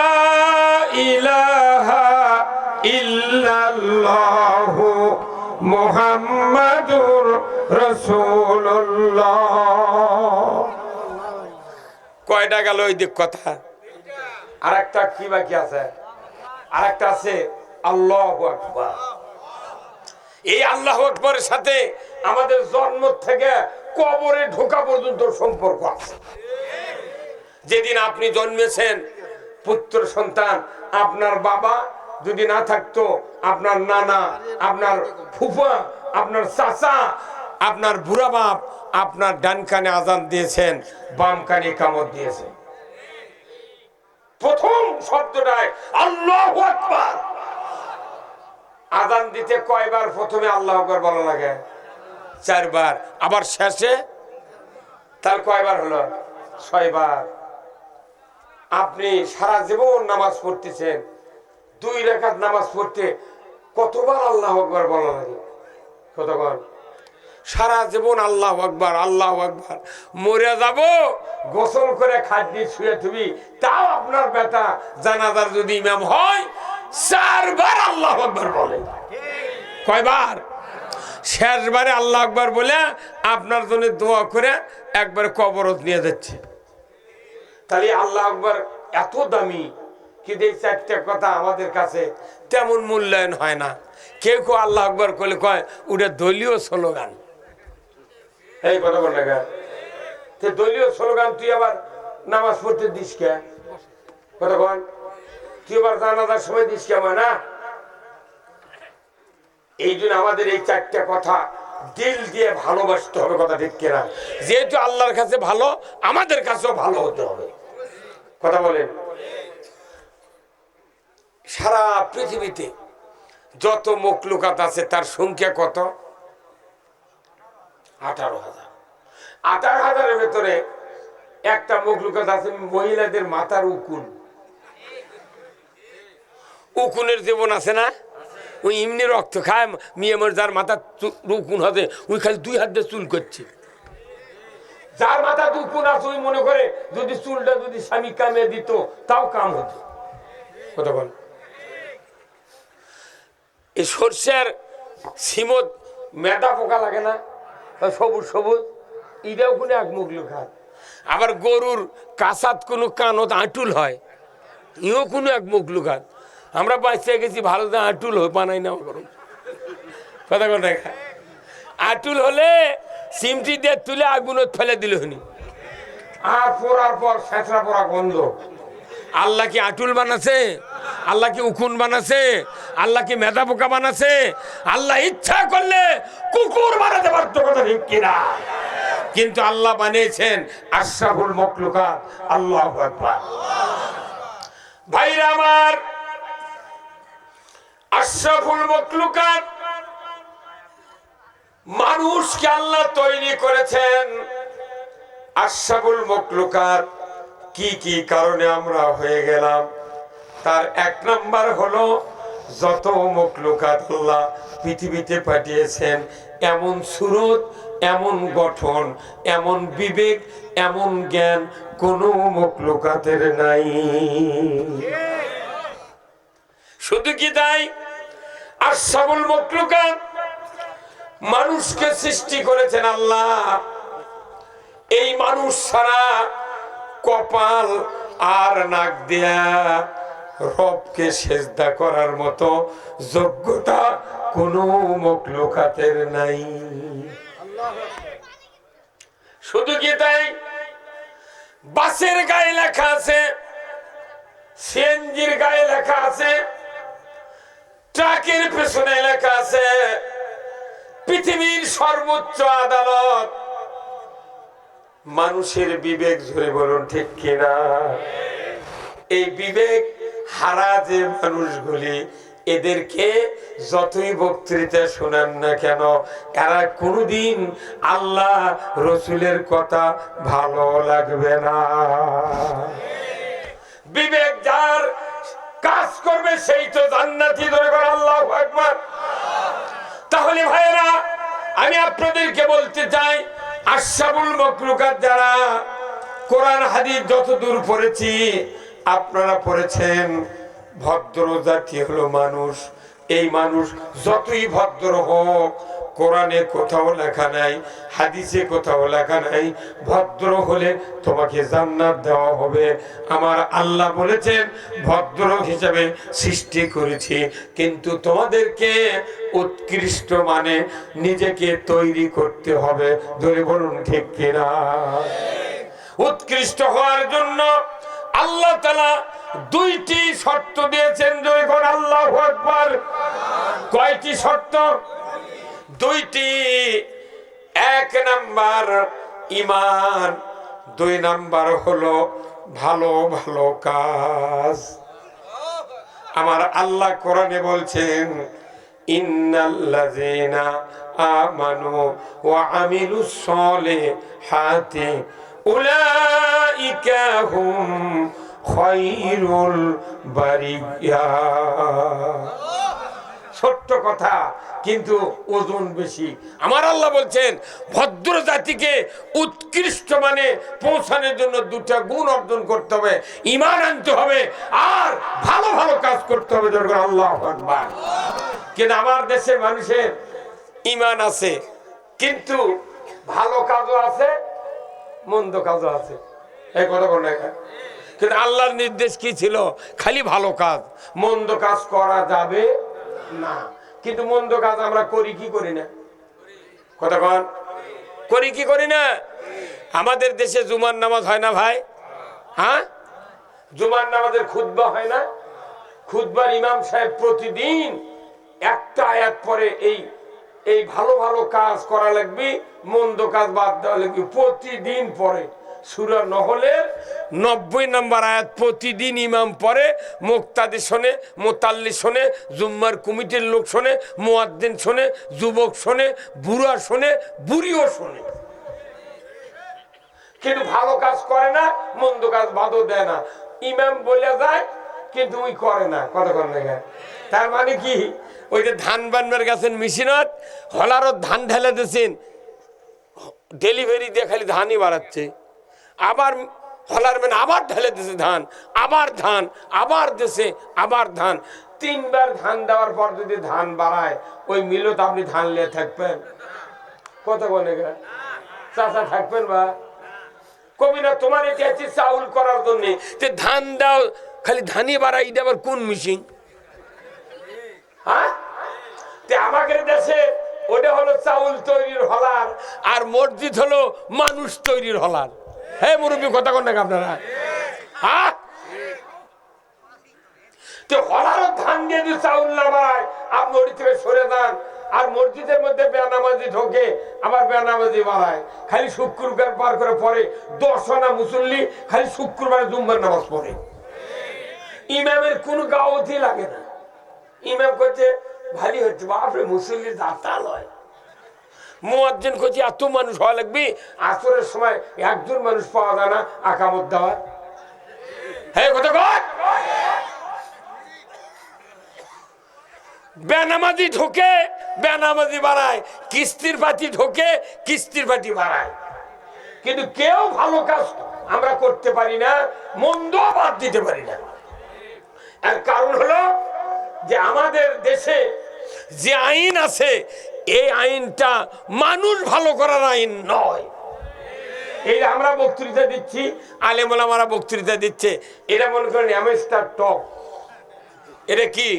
ইলাহা ইল্লাল্লাহু মুহাম্মাদুর রাসূলুল্লাহ। কয়টা গেল ওই দিক কথা? আরেকটা কি বাকি আছে? আরেকটা আছে আল্লাহু আকবার। এই আল্লাহু আকবরের সাথে আমাদের জন্ম থেকে কবরে ঢোকা পর্যন্ত সম্পর্ক আছে। যেদিন আপনি জন্মেছেন, পুত্র সন্তান, আপনার বাবা যদি না থাকতো, আপনার নানা, আপনার ফুফা, আপনার চাচা, আপনার বুড়া বাপ আপনার ডান কানে আজান দিয়েছেন, বাম কানে কামত দিয়েছেন। প্রথম শব্দটায় আল্লাহু আকবার। আজান দিতে কয়বার প্রথমে আল্লাহু আকবার বলা লাগে? 4 বার। আবার শেষে তার কয়বার হলো? 6 বার। আপনি সারা জীবন নামাজ পড়তেছেন, 2 রাকাত নামাজ পড়তে কতবার আল্লাহু আকবার বলা লাগে? কতবার? সারা জীবন আল্লাহ আকবার আল্লাহ আকবার, মরে যাব গোসল করে খাদ্য শুয়ে তুমি, তাও আপনার বেটা জানাজার যদি ইমাম হয় 4 বার আল্লাহ আকবার বলে। কয়বার? শেষবারে আল্লাহ আকবার বলে আপনার জন্য দোয়া করে একবার কবরত নিয়ে যাচ্ছে। তাহলে আল্লাহ আকবার এত দামি, কিন্তু এই 4টা কথা আমাদের কাছে তেমন মূল্যায়ন হয় না। কেউ কেউ আল্লাহ আকবার করলে কয় ওটা দলীয় স্লোগান। এই কথা বল না, দলীয় স্লোগান তুই আবার নামাজ পড়তে দিস কে? কথা বল, তুই আবার জানাজার সময় দিস কে? না, এই জন্য আমাদের এই 4টা কথা দিল দিয়ে ভালোবাসতে হবে। কথা ঠিক কিনা? যেহেতু আল্লাহর কাছে ভালো, আমাদের কাছেও ভালো হতে হবে। কথা বলেন। সারা পৃথিবীতে যত মখলুকাত আছে তার সংখ্যা কত? 18,000। 18,000-এর ভেতরে একটা মখলুকাত আছে মহিলাদের মাথার উকুন। উকুনের জীবন আছে না? ওই এমনি রক্ত খায় মেয়ে মর, যার মাথা উকুন হবে ওই খালি 2 হাত দিয়ে চুল করছে। যার মাথা উকুন আছে ওই মনে করে যদি চুলটা যদি স্বামী কামিয়ে দিত তাও কাম হতো। কথা বল। এই সর্ষের সিমত মেদা পোকা লাগে না, সবুজ সবুজ, এটাও কোনো এক মখলুকাত। আবার গরুর কাসাত কোনো কানত আঁটুল হয়, ইও কোনো এক মখলুকাত। আমরা বাঁচতে গেছি ভালো, আঁটুল হয় বানাই না করুন। কথা কথা আঁটুল হলে সিমটি দিয়ে তুলে আগুনত ফেলে দিল হনি, আর পড়ার পর শেষরা পড়া গন্ধ। আল্লাহ কি আঁটুল বানাছে? আল্লাহ কি উকুন বানাছে? আল্লাহ কি মেধা পোকা বানাছে? আল্লাহ ইচ্ছা করলে কুকুর বানাতে পারতো। কথা ঠিক কিনা? কিন্তু আল্লাহ বানিয়েছেন আশরাফুল মখলুকাত। আল্লাহু আকবার। ভাইরা আমার, আশরাফুল মখলুকাত মানুষকে আল্লাহ তৈরি করেছেন। আশরাফুল মখলুকাত কি কি কারণে আমরা হয়ে গেলাম? তার 1 নাম্বার হলো যত মখলুকাত আল্লাহ পৃথিবীতে পাঠিয়েছেন, এমন সুরত, এমন গঠন, এমন বিবেক, এমন জ্ঞান কোন মখলুকাতের নাই। শুধু কি তাই? আশরাফুল মখলুকাত মানুষকে সৃষ্টি করেছেন আল্লাহ। এই মানুষ ছাড়া কপাল আর নাক দিয়া রবকে সেজদা করার মতো যোগ্যতা কোনো মখলুকাতের নাই। শুধু কি তাই? বাসের গায়ে লেখা আছে, সিএনজির গায়ে লেখা আছে, ট্রাকের পেছনে লেখা আছে পৃথিবীর সর্বোচ্চ আদালত। মানুষের বিবেক ধরে বলুন ঠিক কিনা? এই বিবেক হারা যে মানুষগুলি, এদেরকে যতই বক্তৃতা শোনান না কেন, এরা কোনদিন আল্লাহ রসুলের কথা ভালো লাগবে না। বিবেক যার কাজ করবে সেই তো জান্নাতি। ধরে করে আল্লাহু আকবার। তাহলে ভাইরা, আমি আপনাদেরকে বলতে চাই, আশরাফুল মখলুকাত যারা, কোরআন হাদিস যতদূর পড়েছি আপনারা পড়েছেন, ভদ্র জাতি হলো মানুষ। এই মানুষ যতই ভদ্র হোক, কোরআনে কোথাও লেখা নাই, হাদিসে কোথাও লেখা নাই ভদ্র হলে তোমাকে জান্নাত দেওয়া হবে। আমার আল্লাহ বলেছেন ভদ্র হিসাবে সৃষ্টি করেছি, কিন্তু তোমাদেরকে উৎকৃষ্ট মানে নিজেকে তৈরি করতে হবে। ধরে বলুন ঠিক কিনা? উৎকৃষ্ট হওয়ার জন্য আল্লাহ তাআলা 2টি শর্ত দিয়েছেন। যখন আল্লাহু আকবার। কয়টি শর্ত? 2টি। 1 নাম্বার ঈমান, 2 নাম্বার হলো ভালো ভালো কাজ। আমার আল্লাহ কোরআনে বলছেন, ইন্নাল্লাযীনা আমানু ওয়া আমিলুস সলিহাতি উলাইকা হুম খায়রুল বারিয়া। ছোট্ট কথা কিন্তু ওজন বেশি। আমার আল্লাহ বলছেন ভদ্র জাতিকে উৎকৃষ্ট মানে পৌঁছানোর জন্য দুটা গুণ অর্জন করতে হবে, ঈমান আনতে হবে আর ভালো ভালো কাজ করতে হবে। আল্লাহু আকবার। কিন্তু আমার দেশের মানুষের ঈমান আছে কিন্তু ভালো কাজও আছে মন্দ কাজও আছে, এই কথা বলে। কিন্তু আল্লাহর নির্দেশ কি ছিল? খালি ভালো কাজ, মন্দ কাজ করা যাবে না। কিন্তু মন্দ কাজ আমরা করি কি করি না? কথা কন, করি কি করি না? আমাদের দেশে জুমার নামাজ হয় না ভাই? হ্যাঁ, জুমার নামাজের খুতবা হয় না? খুতবার ইমাম সাহেব প্রতিদিন একটা আয়াত পরে এই ভালো ভালো কাজ করা লাগবে, মন্দ কাজ বাদ দেওয়া লাগবে। প্রতিদিন পরে সূরা নহলের 90 নম্বর আয়াত প্রতিদিন ইমাম পড়ে, মুক্তাদি শোনে, মোতাল্লি শোনে, জুম্মার কমিটির লোক শোনে, মুয়াজ্জিন শোনে, যুবক শোনে, বুড়া শোনে, বুড়িও শোনে। কিন্তু ভালো কাজ করে না, মন্দ কাজ বাদও দেয় না। ইমাম বলে যায় কিন্তু ওই করে না। কথা কর না। তার মানে কি? ওই যে ধান বানবার গেছেন মেশিনত, হলারও ধান ঢেলে দিয়েছেন, ডেলিভারি দিয়ে খালি ধানই বাড়াচ্ছে। আবার হলার ম্যান আবার ঢেলে দিয়েছে ধান, আবার ধান, আবার দেশে আবার ধান। 3 বার ধান দেওয়ার পর যদি ধান বাড়ায়, ওই মিলত আপনি ধান নিয়ে থাকবেন? কত বলে চাষা থাকবেন? বা কবি না তোমার এটা চাউল করার জন্য যে ধান দাও, খালি ধানই বাড়াই, এটা আবার কোন মিশিং? হ্যাঁ, আমাদের দেশে ওটা হলো চাউল তৈরির হলার, আর মসজিদ হলো মানুষ তৈরির হলার। হ্যাঁ মুরব্বী, কথা কন না আপনারা? হ্যাঁ, হলারও ধান দিয়ে যদি চাউল না বাড়ায়, আপনি ওটি থেকে সরে যান। আর মসজিদের মধ্যে বেনামাজি ঢোকে, আবার বেনামাজি বাড়ায়। খালি শুক্রবার পার করে পরে 10 আনা মুসল্লি খালি শুক্রবারে জুম্মার নামাজ পড়ে। ইমামের কোন গাওয়াতি লাগে না। ইমাম করছে ভারী হচ্ছে, বাপরে মুসল্লির যাত্রা লয়। মুয়াজ্জিন করছে এত মানুষ হওয়া লাগবে, আসরের সময় একজন মানুষ পাওয়া যায় না আকামত দেওয়ার। হ্যাঁ কথা কর। বেনামাজি ঢোকে, বেনামাজি বাড়ায়, কিস্তির পাটি ঢোকে, কিস্তির পাটি বাড়ায়। কিন্তু কেউ ভালো কাজ আমরা করতে পারি না, মন্দ বাদ দিতে পারি না। এর কারণ হলো যে আমাদের দেশে যে আইন আছে, এই আইনটা মানুষ ভালো করার আইন নয়। এই আমরা বক্তৃতা দিচ্ছি, আলেম ওলামারা বক্তৃতা দিচ্ছে, এটা মনে করেন অ্যামেস্টার টপ। এটা কি?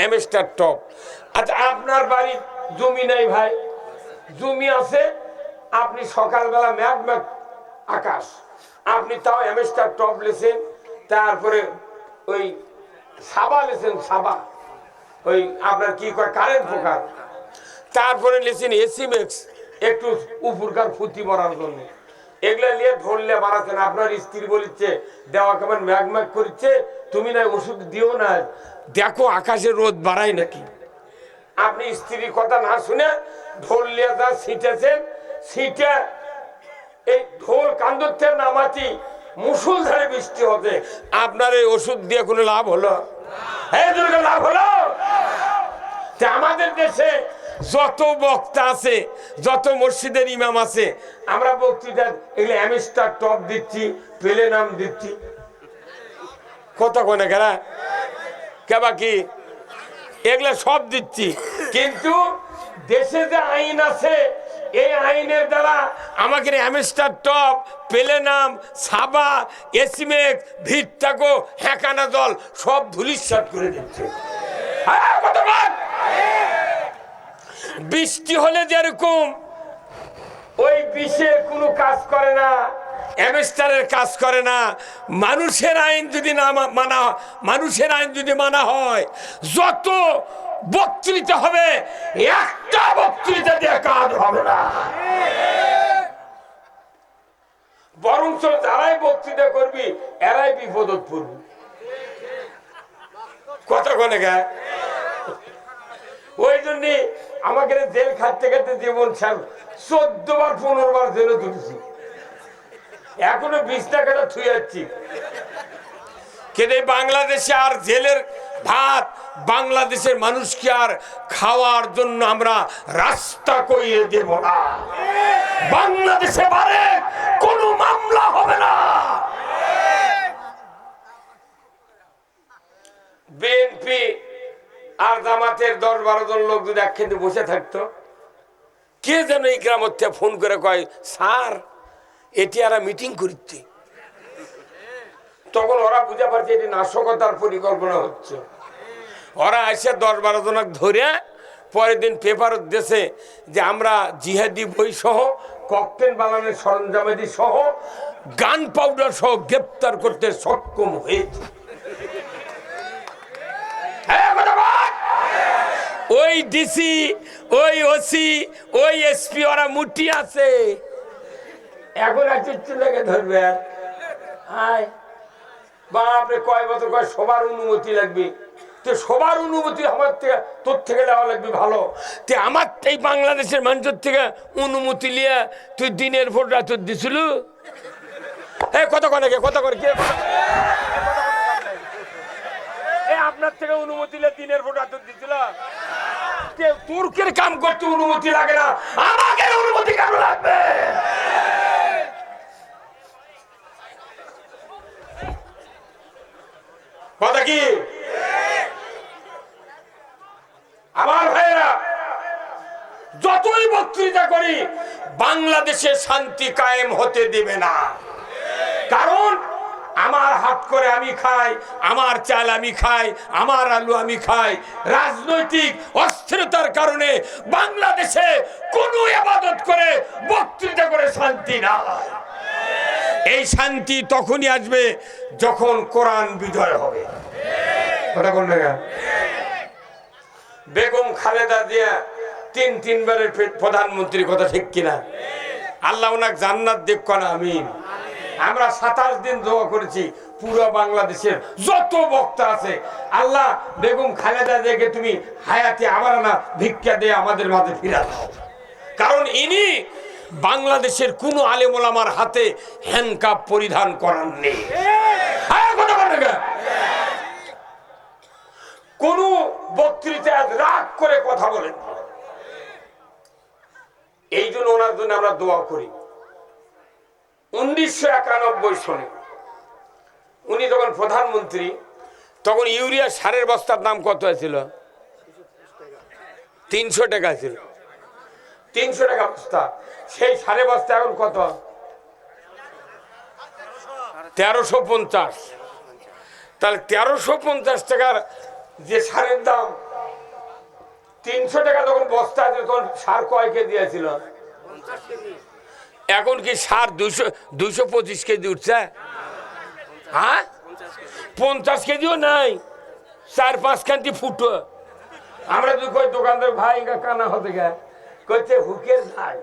অ্যামেস্টার টপ। আচ্ছা, আপনার বাড়ির জমি নাই ভাই? জমি আছে, আপনি সকালবেলা ম্যাঘ ম্যাঘ আকাশ, আপনি তাও অ্যামেস্টার টপ লেছেন, তারপরে ওই সাবা লেছেন, সাবা ওই আপনার কি কয় কারেন্ট পোকার, তারপরে লেছেন এসি ম্যাক্স একটু উপরকার ফুটি মরার জন্য। এগুলা নিয়ে ধরলে মারাছেন। আপনার স্ত্রী বলিচ্ছে দেওয়া কেমন ম্যাঘ ম্যাঘ করছে, তুমি না ওষুধ দিও না, দেখো আকাশে রোদ বাড়ায় নাকি। আপনি স্ত্রীর কথা না শুনে ঢোল নিয়ে যা ছিটেছেন, ছিটে এই ঢোল কান্দুরতে নামাতি মুষলধারে বৃষ্টি হতে, আপনার এই ওষুধ দিয়ে কোনো লাভ হলো? হ্যাঁ, লাভ হলো? আমাদের দেশে যত বক্তা আছে, যত মসজিদের ইমাম আছে, আমরা বক্তৃতা এগুলো অ্যামেস্টার টপ দিচ্ছি, পেলে নাম দিচ্ছি। কত কোনে গেলা কেবা কি এগুলা সব দিচ্ছি। কিন্তু দেশে যে আইন আছে, এই আইনের দ্বারা আমাকে অ্যামেস্টার টপ, পেলে নাম, সাবা, এসিমেক, ভিটটাকো, হ্যাকানা জল সব ধুলিস্যাৎ করে দিচ্ছে। বৃষ্টি হলে যেরকম ওই বিষের কোনো কাজ করে না, অ্যামেস্টারের কাজ করে না। মানুষের আইন যদি না মানা, মানুষের আইন যদি মানা হয়, যত বক্তৃতা হবে, একটা বক্তৃতা দিয়ে কাজ হবে না। বরঞ্চ যারাই বক্তৃতা করবি এরাই বিপদত পড়বি। কথা কোনে গা? ওই জন্য আমাকে জেল খাটতে খাটতে জীবন 14 বার 15 বার জেলে তুলেছি, এখনো 20 টাকাটা থুয়ে যাচ্ছি। কিন্তু বাংলাদেশে আর জেলের ভাত বাংলাদেশের মানুষকে আর খাওয়ার জন্য আমরা রাস্তা করিয়ে দেব না। বাংলাদেশে বারে কোনো মামলা হবে না। বিএনপি আর জামাতের 10-12 জন লোক যদি একসাথে বসে থাকতো, কে যেন এই গ্রামের থেকে ফোন করে কয়, স্যার এটি আর মিটিং করছে, তখন ওরা বুঝে পারছে এটি নাশকতার পরিকল্পনা হচ্ছে। ওরা এসে 10-12 জনক ধরে পরের দিন পেপার দেশে যে আমরা জিহাদি বই সহ, ককটেল বানানোর সরঞ্জামাদি সহ, গান পাউডার সহ গ্রেপ্তার করতে সক্ষম হয়েছে। ওই ডিসি, ওই ওসি, ওই এসপি ওরা মুটি আছে, এখন লেগে ধরবে। আয় বাপরে, কয় বছর কয় সবার অনুমতি লাগবে। তো সবার অনুমতি আমার থেকে, তোর থেকে নেওয়া লাগবে ভালো। তে আমার এই বাংলাদেশের মানুষের থেকে অনুমতি লিয়া তুই দিনের ভোট রাত দিছিল? কত করে কত করে কে আপনার থেকে অনুমতি লিয়ে দিনের ভোট রাত দিছিল? তুর্কের কাম করতে অনুমতি লাগে না, আমাকে অনুমতি কেন লাগবে? কথা কি আমার ভাইয়েরা? যতই বক্তৃতা করি বাংলাদেশে শান্তি কায়েম হতে দেবে না। কারণ আমার হাত করে আমি খাই, আমার চাল আমি খাই, আমার আলু আমি খাই। রাজনৈতিক অস্থিরতার কারণে বাংলাদেশে কোনো ইবাদত করে বক্তৃতা করে শান্তি না। এই শান্তি তখনই আসবে যখন কোরআন বিজয় হবে। কথা কোন জায়গা? বেগম খালেদা জিয়া 3-3বারের প্রধানমন্ত্রীর কথা ঠিক কিনা? আল্লাহ ওনাকে জান্নাত দেখ না, আমিন। আমরা 27 দিন দোয়া করেছি পুরো বাংলাদেশের যত বক্তা আছে, আল্লাহ বেগম খালেদা জিয়াকে তুমি হায়াতে আবার না ভিক্ষা দিয়ে আমাদের মাঝে ফিরা দাও। কারণ ইনি বাংলাদেশের কোন আলেম ওলামার হাতে হ্যান্ডকাপ পরিধান করার নেই। কোন বক্তৃতায় রাগ করে কথা বলেন, এই জন্য ওনার জন্য আমরা দোয়া করি। 1991 সনে উনি যখন প্রধানমন্ত্রী, তখন ইউরিয়া সারের বস্তার দাম কত ছিল? 300 টাকা ছিল। 300 টাকা বস্তা। সেই সারের বস্তা এখন কত? 1350। তাহলে 1350 টাকার যে সারের দাম, 300 টাকা যখন বস্তা আছে, তখন সার কয় কেজি ছিল? এখন কি সার 225 কেজি উঠছে? হ্যাঁ, 50 কেজিও নাই, 4-5 খানটি ফুটো। আমরা যদি কই দোকানদার ভাই কানা হতে গে কইছে হুকের দাগ,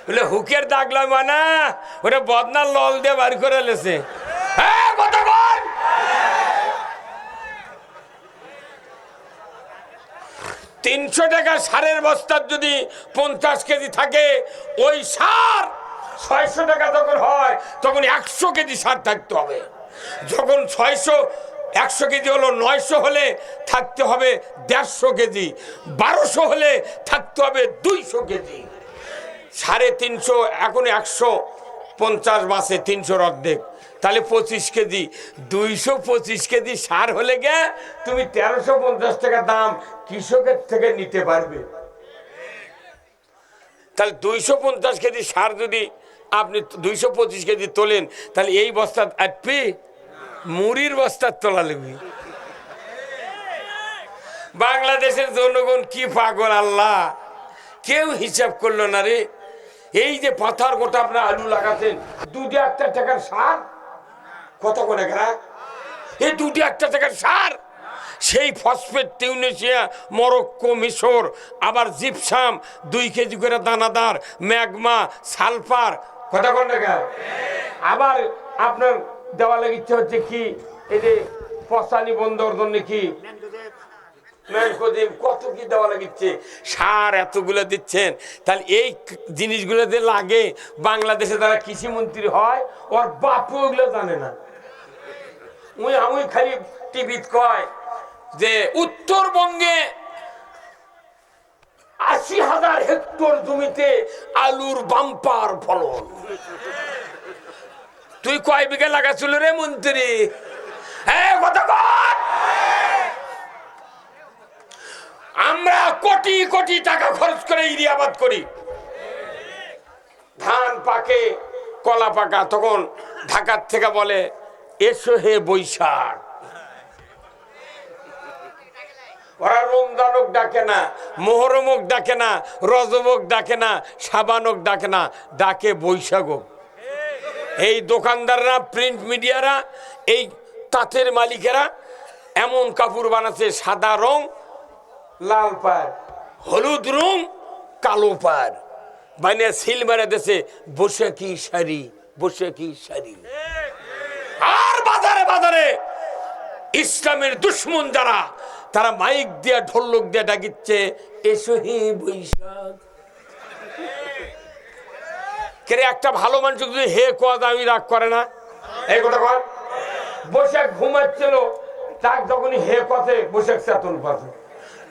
বলে হুকের দাগ লয় মানে ওটা বদনার লল দিয়ে বাড়ি করে লেছে। 300 টাকা সারের বস্তার যদি 50 কেজি থাকে, ওই সার 600 টাকা যখন হয় তখন 100 কেজি সার থাকতে হবে। যখন 100 কেজি হলো, 900 হলে থাকতে হবে 150 কেজি, 1200 হলে থাকতে হবে 200 কেজি। 350 এখন 150 মাসে 300 অর্ধেক, তাহলে 25 কেজি। 225 কেজি সার হলে গে তুমি 1350 টাকা দাম কৃষকের থেকে নিতে পারবে। তাহলে 250 কেজি সার যদি আপনি 225 কেজি তোলেন, তাহলে এই বস্তা আটপি মুড়ির বস্তার তোলা লাগবে। বাংলাদেশের জনগণ কি পাগল, আল্লাহ কেউ হিসাব করলো না রে। এই যে পাথর গোটা আপনার আলু লাগাতেন, 2-1 টাকার সার কত করে গেলা? এই 2-1 টাকার সার, সেই ফসফেট টিউনিশিয়া, মরক্কো, মিশর, আবার জিপসাম 2 কেজি করে দানাদার, ম্যাগমা, সালফার, কথা কোন টাকা? আবার আপনার দেওয়া লাগিচ্ছে হচ্ছে কি, এই যে পশানি বন্ধর জন্য কি কত কি দেওয়া লাগিচ্ছে, সার এতগুলো দিচ্ছেন। তাহলে এই জিনিসগুলো যে লাগে, বাংলাদেশে যারা কৃষি মন্ত্রী হয় ওর বাপু ওগুলো জানে না। আমি খালি টিভিত কয় যে উত্তরবঙ্গে ৮০,০০০ হেক্টর জমিতে আলুর বাম্পার ফলন। তুই কয় বিঘা লাগাচ্ছিল রে মন্ত্রী? আমরা কোটি কোটি টাকা খরচ করে ইউরিয়াবাদ করি, ধান পাকে কলা পাকা, তখন ঢাকার থেকে বলে এসো হে বৈশাখ। ওরা রমজানক ডাকে না, মোহরমক ডাকে না, রজবক ডাকে না, সাবানক ডাকে না, ডাকে বৈশাখক। এই দোকানদাররা, প্রিন্ট মিডিয়ারা, এই তাঁতের মালিকেরা এমন কাপড় বানাচ্ছে, সাদা রং লাল পাড়, হলুদ রং কালো পাড় বানিয়ে সিল মেরে দেশে বৈশাখী শাড়ি, বৈশাখী শাড়ি। আর বাজারে বাজারে ইসলামের দুশ্মন যারা, তারা মাইক দিয়ে ঢোলক দিয়ে ডাকিচ্ছে এসো হে বৈশাখ। কে একটা ভালো মানুষ যদি হে কোয়া দামি রাগ করে না? এই কথা কর। বৈশাখ ঘুমাচ্ছিল, তাক যখনই হে কথে বৈশাখ চেতন পাতে,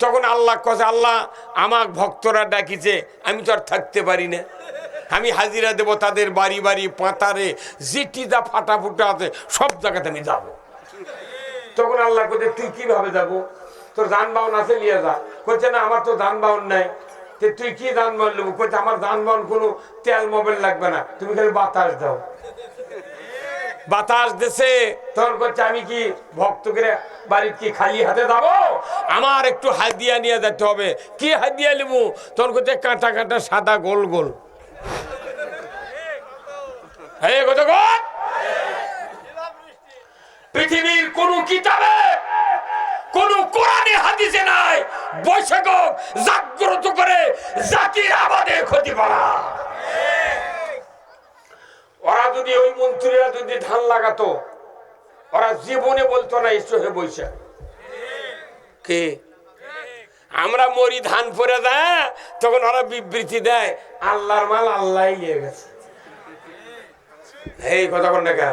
তখন আল্লাহ কছে আল্লাহ আমার ভক্তরা ডাকিছে, আমি তো আর থাকতে পারি না, আমি হাজিরা দেব তাদের বাড়ি বাড়ি পাতারে জিটি যা ফাটা ফুটা আছে সব জায়গাতে আমি যাবো। তখন আল্লাহ কোথায় তুই কিভাবে যাবো? তোর যানবাহন আছে, নিয়ে যা। করছে না আমার তো যানবাহন নাই। তুই কি যানবাহন নেবো? করছে আমার যানবাহন কোনো তেল মোবাইল লাগবে না, তুমি খালি বাতাস দাও। বাতাস দেশে তখন করছে আমি কি ভক্তকে বাড়ির কি খালি হাতে যাবো? আমার একটু হাদিয়া নিয়ে যেতে হবে। কি হাদিয়া নেবো? তখন করছে কাঁটা কাঁটা সাদা গোল গোল। পৃথিবীর কোন কিতাবে, কোন কোরআনে হাদিসে নাই বৈশাখ জাগ্রত করে জাতির আবাদে ক্ষতি করা। ওরা যদি, ওই মন্ত্রীরা যদি ধান লাগাতো, ওরা জীবনে বলতো না এসো হে বৈশাখ। কে? আমরা মরি ধান পরে দেয়, তখন ওরা বিবৃতি দেয় আল্লাহর মাল আল্লাহ নিয়ে গেছে। এই কথা কোন দেখা?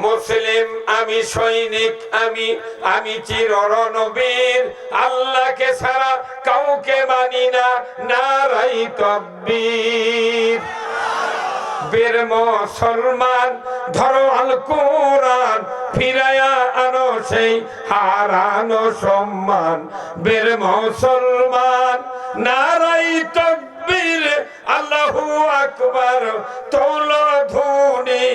মুসলিম আমি, সৈনিক আমি, আমি চির রণবীর, আল্লাহকে ছাড়া কাউকে মানি না, নারাই তাকবীর। বীর মুসলমান ধরো আল কোরআন, ফিরায়া আনো সেই হারানো সম্মান। বীর মুসলমান নারাই তাকবীর, আল্লাহু আকবার, তোলো ধ্বনি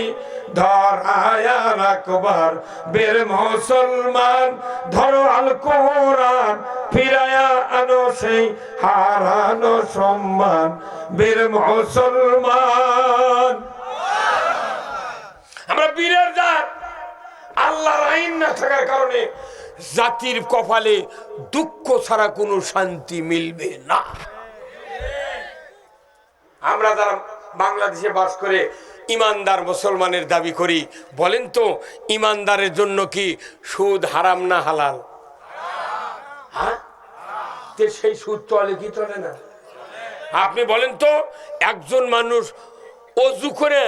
ধরায়া রাখবার। বীর মুসলমান ধরো আল কোরআন, ফিরায়া আনো সেই হারানো সম্মান। বীর মুসলমান। আমরা বীরের জাত। আল্লাহর আইন না থাকার কারণে জাতির কপালে দুঃখ ছাড়া কোনো শান্তি মিলবে না। আমরা যারা বাংলাদেশে বাস করে ইমানদার মুসলমানের দাবি করি, বলেন তো ইমানদারের জন্য কি সুদ হারাম না হালাল? হ্যাঁ, সেই সুদ চলে কি চলে না? আপনি বলেন তো, একজন মানুষ অজু করে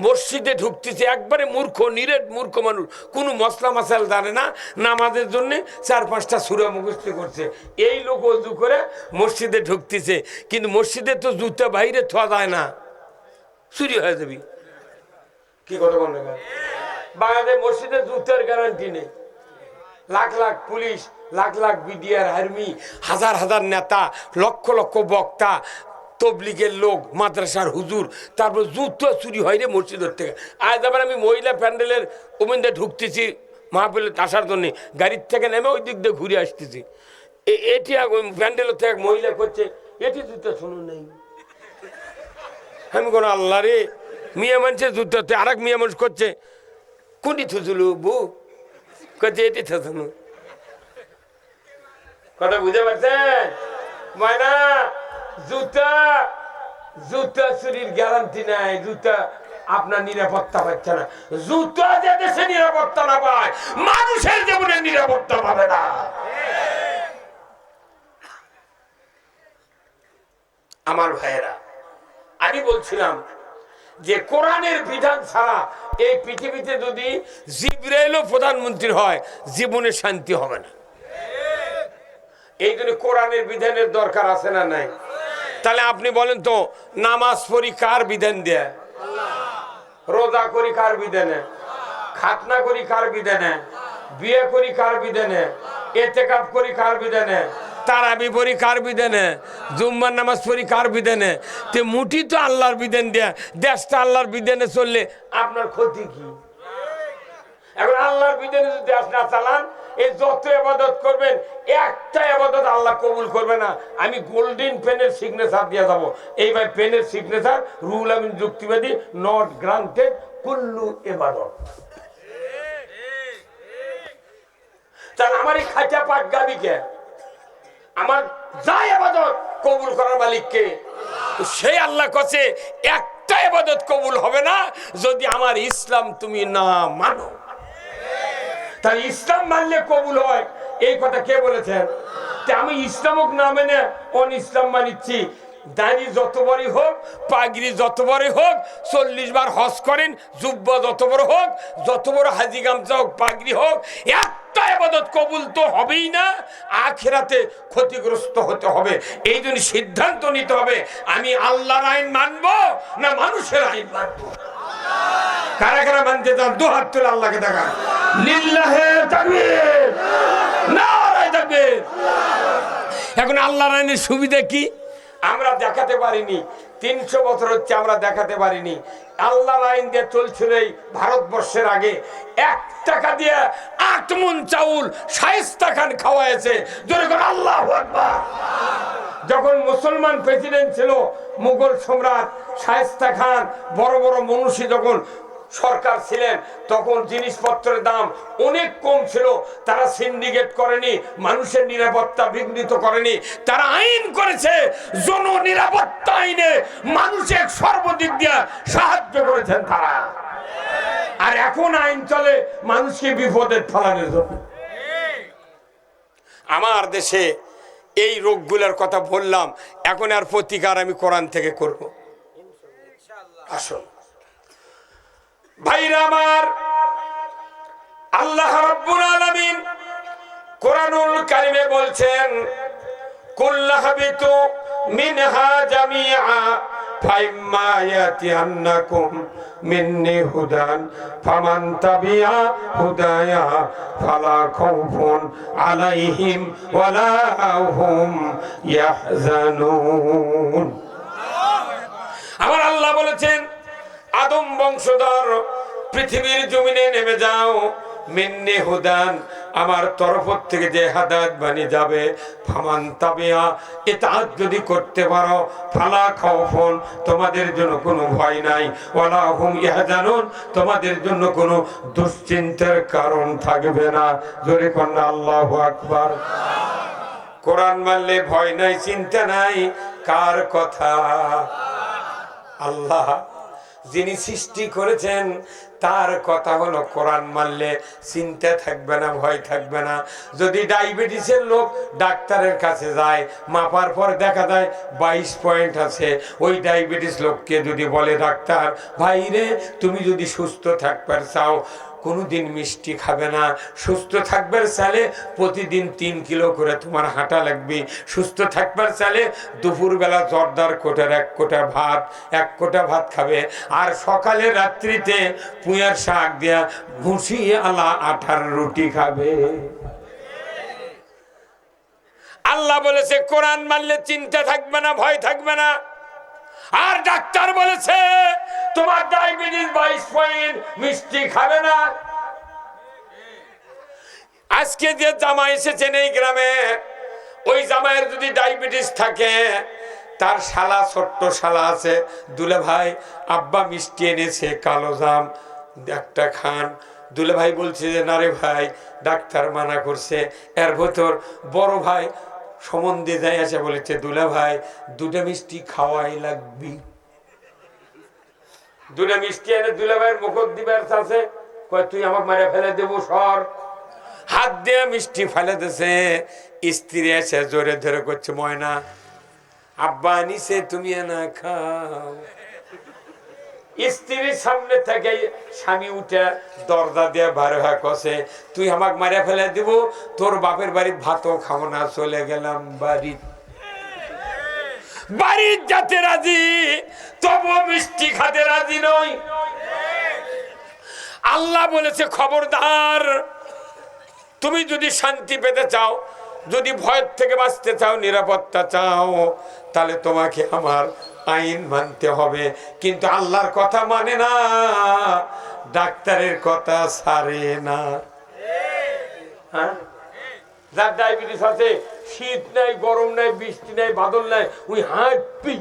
মসজিদে ঢুকতেছে, একবারে মূর্খ, নিরেট মূর্খ মানুষ, কোনো মশলা মাসাল জানে না, নামাজের জন্য 4-5টা সূরা মুখস্থ করছে, এই লোক অজু করে মসজিদে ঢুকতেছে, কিন্তু মসজিদে তো জুতা বাইরে থোয়া যায় না, চুরি হয়ে যাবি। কি কথা বলেন? বাংলাদেশ মসজিদে জুতার গ্যারান্টি নেই। Lakh lakh police, lakh lakh BDR army, হাজার হাজার নেতা, লক্ষ লক্ষ বক্তা, তবলিগের লোক, মাদ্রাসার হুজুর, তারপর জুতো চুরি হয় রে মসজিদের থেকে। আজ আবার আমি মহিলা প্যান্ডেলের ওমেন্দে ঢুকতেছি মাহফিলে আসার জন্য, গাড়ির থেকে নেমে ওই দিক দিয়ে ঘুরে আসতেছি, এটি প্যান্ডেলের থেকে মহিলা করছে এটি জুতো শুনুন নাই। আমি কোনো আল্লাহ রে, মিয়া মানুষের জুতো, আর এক মিয়া মানুষ করছে কোনটি থুচুলু বউ, করছে এটি থুচুনু। কথা বুঝতে পারছেন? ময়না জুতা, জুতা চুরির গ্যারান্টি নাই, জুতা আপনার নিরাপত্তা পাচ্ছে না। জুতা যে দেশে নিরাপত্তা না পায়, মানুষের জীবনে নিরাপত্তা পাবে না। আমার ভাইয়েরা, আমি বলছিলাম যে কোরআনের বিধান ছাড়া এই পৃথিবীতে যদি জিবরাইলও প্রধানমন্ত্রী হয় জীবনে শান্তি হবে না। এই জন্য কোরআনের বিধানের দরকার আছে না নাই? তাহলে আপনি বলেন তো, নামাজ পড়ি কার বিধান দেয়? রোজা করি কার বিধানে? খাতনা করি কার বিধানে? বিয়ে করি কার বিধানে? ইতিকাফ করি কার বিধানে? তারাবি পড়ি কার বিধানে? জুম্মার নামাজ পড়ি কার বিধানে? তে মুঠি তো আল্লাহর বিধান দেয়া, দেশটা আল্লাহর বিধানে চললে আপনার ক্ষতি কি? এখন আল্লাহর বিধানে যদি দেশ না চালান, এই যত ইবাদত করবেন একটা ইবাদত আল্লাহ কবুল করবে না। আমি গোল্ডেন পেনের সিগনেচার দিয়ে যাব, এই ভাই পেনের সিগনেচার, রুহুল আমিন যুক্তিবাদী, নট গ্রান্টেড কুল্লু ইবাদত। তাহলে আমার এই খাঁচা পাট গাবিকে, আমার যা ইবাদত কবুল করার মালিককে, সেই আল্লাহ কাছে একটা ইবাদত কবুল হবে না যদি আমার ইসলাম তুমি না মানো। তাই ইসলাম মানলে কবুল হয়, এই কথা কে বলেছেন? আমি ইসলামক না মেনে অন ইসলাম মানিচ্ছি। দাড়ি যত বড়ই হোক, পাগড়ি যত বড়ই হোক, 40 বার হজ করেন, জুব্বা যত বড় হোক, যত বড় হাজি গামছা হোক, পাগড়ি হোক, একটা ইবাদত কবুল তো হবেই না, আখিরাতে ক্ষতিগ্রস্ত হতে হবে। এই জন্য সিদ্ধান্ত নিতে হবে, আমি আল্লাহর আইন মানবো না মানুষের আইন মানবো। কারা কারা মানতে চান দু হাত তুলে আল্লাহকে দেখান। লিল্লাহে তাকবীর, নারায়ে তাকবীর। এখন আল্লাহর আইনের সুবিধা কি আমরা দেখাতে পারিনি, 300 বছর হচ্ছে আমরা দেখাতে পারিনি। আল্লাহর আইন দিয়ে চলছিল এই ভারতবর্ষের আগে, 1 টাকা দিয়ে 8 মণ চাউল শায়েস্তা খান খাওয়াইছে। যখন আল্লাহু আকবার, যখন মুসলমান প্রেসিডেন্ট ছিল মুঘল সম্রাট শায়েস্তা খান, বড় বড় মনীষী যখন সরকার ছিলেন, তখন জিনিসপত্রের দাম অনেক কম ছিল। তারা সিন্ডিকেট করেনি, মানুষের নিরাপত্তা বিঘ্নিত করেনি, তারা আইন করেছে, জন নিরাপত্তা আইনে মানুষের সর্বদিক দিয়ে সাহায্য করেছেন তারা। আর এখন আইন চলে মানুষকে বিপদে ফেলানোর জন্য। আমার দেশে এই রোগগুলোর কথা বললাম, এখন আর প্রতিকার আমি কোরআন থেকে করব। আসুন ভাইরা আমার, আল্লাহ রাব্বুল আলামিন কোরআনুল কারীমে বলছেন, কুল্লাহাবিতু মিনহা জামিআ ফাইম্মা ইয়াতিয়ান্নাকুম মিন্নি হুদান ফামান তাবিআ হুদায়া ফালা খাউফুন আলাইহিম ওয়ালা হুম ইয়াহজানুন। আমার আল্লাহ বলেছেন, আদম বংশধর পৃথিবীর জমিনে নেমে যাও, মিন্নি হুদান, আমার তরফ থেকে যে হাদায়াত বাণী যাবে, ফামান তাবিআ, ইতাআত যদি করতে পারো, ফালা খাউফুন, তোমাদের জন্য কোনো ভয় নাই, ওয়ালা হুম ইয়াহজানুন, তোমাদের জন্য কোনো দুশ্চিন্তার কারণ থাকবে না। জোরে কন্না আল্লাহু আকবার। কোরআন মানলে ভয় নাই, চিন্তা নাই। কার কথা? আল্লাহ যিনি সৃষ্টি করেছেন তার কথা হলো, কোরআন মানলে চিন্তা থাকবে না, ভয় থাকবে না। যদি ডায়াবেটিসের লোক ডাক্তারের কাছে যায়, মাপার পর দেখা যায় 22 পয়েন্ট আছে, ওই ডায়াবেটিস লোককে যদি বলে ডাক্তার, ভাই রে তুমি যদি সুস্থ থাকবার চাও কোনোদিন মিষ্টি খাবে না, সুস্থ থাকবার চাইলে প্রতিদিন 3 কিলো করে তোমার হাঁটা লাগবে, সুস্থ থাকবার চাইলে দুপুরবেলা জর্দার কোটার 1 কোটা ভাত খাবে, আর সকালে রাত্রিতে পুঁয়ার শাক দিয়া ভুসি আলা আটার রুটি খাবে। আল্লাহ বলেছে কোরআন মানলে চিন্তা থাকবে না, ভয় থাকবে না। আর ডাক্তার বলেছে তোমার ডায়াবেটিস 22 পয়েন্ট, মিষ্টি খাবে না। আজকে যে জামাই এসেছেন এই গ্রামে, ওই জামাইয়ের যদি ডায়াবেটিস থাকে, তার শালা, ছোট্ট শালা আছে, দুলে ভাই আব্বা মিষ্টি এনেছে কালো জাম, একটা খান। দুলে ভাই বলছে যে না রে ভাই, ডাক্তার মানা করছে। এর ভেতর বড় ভাই সম্বন্ধে যাই আছে, বলেছে দুলা ভাই 2টা মিষ্টি খাওয়াই লাগবি। 2টা মিষ্টি এনে দুলা ভাইয়ের মুখত দিবার আছে, কয় তুই আমাকে মারে ফেলে দেবো সর। হাত দিয়ে মিষ্টি ফেলে দিছে। স্ত্রী এসে জোরে ধরে করছে, ময়না আব্বা আনিছে তুমি না খাও। স্ত্রীর সামনে থেকে স্বামী উঠে দরজা দিয়ে বার হয়ে কষে, তুই আমাকে মারিয়া ফেলে দিব, তোর বাপের বাড়ির ভাতও খাবো না, চলে গেলাম বাড়ির। বাড়ির যাতে রাজি, তবু মিষ্টি খাতে রাজি নয়। আল্লাহ বলেছে খবরদার, তুমি যদি শান্তি পেতে চাও, যদি ভয়ের থেকে বাঁচতে চাও, নিরাপত্তা চাও, তাহলে তোমাকে আমার আইন মানতে হবে। কিন্তু আল্লাহর কথা মানে না, ডাক্তারের কথা ছাড়ে না। হ্যাঁ, যার ডায়াবেটিস আছে, শীত নাই, গরম নাই, বৃষ্টি নাই, বাদল নাই, ওই হাঁটবি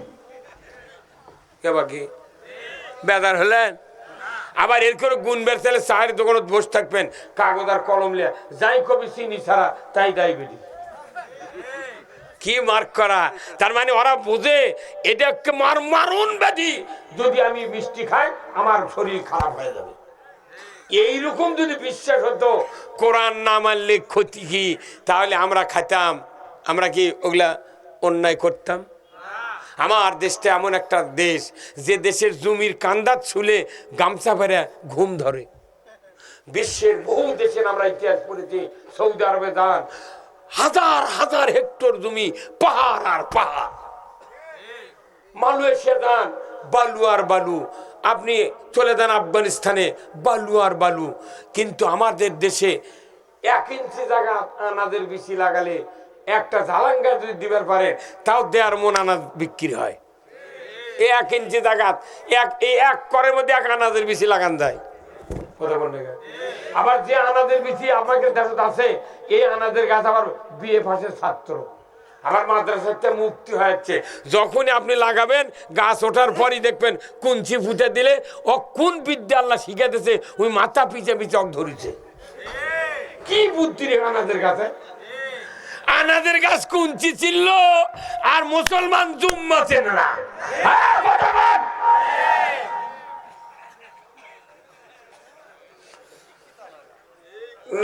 কে বাকি বেদার হলেন। আবার এর করে গুণ বের চাইলে চায়ের দোকানে বসে থাকবেন, কাগজ আর কলম লিয়া, যাই কবি চিনি ছাড়া তাই ডায়াবেটিস। কি মার্ক করা, তার মানে ওরা বুঝে এটা মারণ ব্যাধি, যদি আমি মিষ্টি খাই আমার শরীর খারাপ হয়ে যাবে। এইরকম যদি বিশ্বাস হতো, কোরআন না মানলে ক্ষতি কি, তাহলে আমরা খাইতাম, আমরা কি ওগুলা অন্যায় করতাম? আমার দেশটা এমন একটা দেশ, যে দেশের জমির কান্দাত ছুলে গামছা পেরে ঘুম ধরে। বিশ্বের বহু দেশের আমরা ইতিহাস পড়েছি, সৌদি আরবে যান, হাজার হাজার হেক্টর জমি, পাহাড় আর পাহাড়। মালয়েশিয়া যান, বালু আর বালু। আপনি চলে যান আফগানিস্তানে, বালু আর বালু। কিন্তু আমাদের দেশে 1 ইঞ্চি জায়গা আনাজের বিচি লাগালে, একটা ঝালাঙ্গা যদি দিবার পারে, তাও 1.5 মণ আনাজ বিক্রি হয়। এই 1 ইঞ্চি জায়গা এক করের মধ্যে 1 আনাজের বিচি লাগান যায়। আবার যে আনাজের বিচি আমাদের দেশে আছে, এই আনাজের গাছ আবার বিএ পাশের ছাত্র, আবার মাদ্রাসাতে মুক্তি হয়েছে। যখনই আপনি লাগাবেন, গাছ ওঠার পরই দেখবেন কুঞ্চি ফুটে দিলে ও কোন বিদ্যা আল্লাহ শিখাতেছে, ওই মাথা পিছে পিছে ধরেছে। কি বুদ্ধি রে আনাজের গাছে! আনাজের গাছ কুঞ্চি ছিল, আর মুসলমান জুম্মা চেনে না।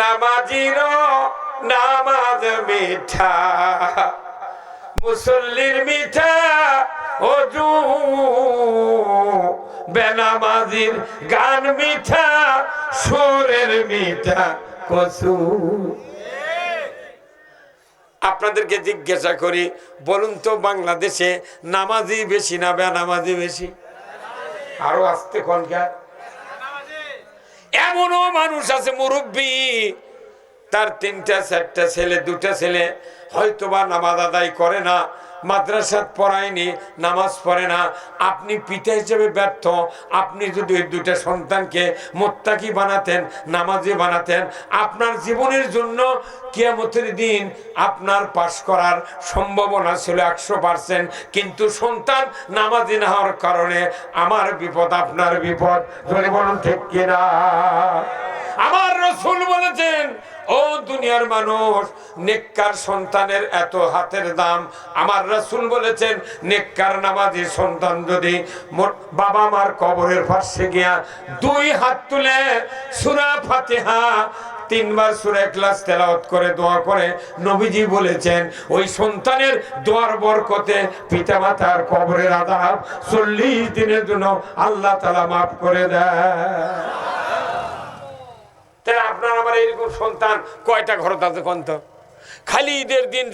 নামাজির নামাজ মিঠা, মুসল্লির মিঠা ওযু, বেনামাজির গান মিঠা, সুরের মিঠা কসু। আপনাদেরকে জিজ্ঞাসা করি, বলুন তো, বাংলাদেশে নামাজি বেশি না বেনামাজি বেশি? আরো আসতে কনকা। এমনও মানুষ আছে মুরব্বী, তার 3টা 4টা ছেলে, 2টা ছেলে, হয়তোবা নামাজ আদায় করে না, মাদ্রাসাত পড়ায়নি, নামাজ পড়ে না। আপনি পিতা হিসেবে ব্যর্থ। আপনি যদি ওই 2টা সন্তানকে মুত্তাকি বানাতেন, নামাজি বানাতেন, আপনার জীবনের জন্য কিয়ামতের দিন আপনার পাশ করার সম্ভাবনা ছিল 100%। কিন্তু সন্তান নামাজি না হওয়ার কারণে আমার বিপদ, আপনার বিপদ। যদি বলুন ঠিক কিনা? আমার রাসূল বলেছেন, ও দুনিয়ার মানুষ, নেককার সন্তানের এত হাতের দাম। আমার রাসূল বলেছেন, নেককার নামাজি সন্তান যদি বাবা মার কবরের পাশে গিয়া 2 হাত তুলে সূরা ফাতিহা 3 বার সূরা ইখলাস তেলাওয়াত করে দোয়া করে, নবীজি বলেছেন ওই সন্তানের দোয়ার বরকতে পিতামাতার কবরের আযাব 40 দিনের জন্য আল্লাহ তাআলা মাফ করে দেয়। তাহলে আপনার আমার এরকম সন্তান কয়টা ঘরত আছে কোন তো? খালি ঈদের দিন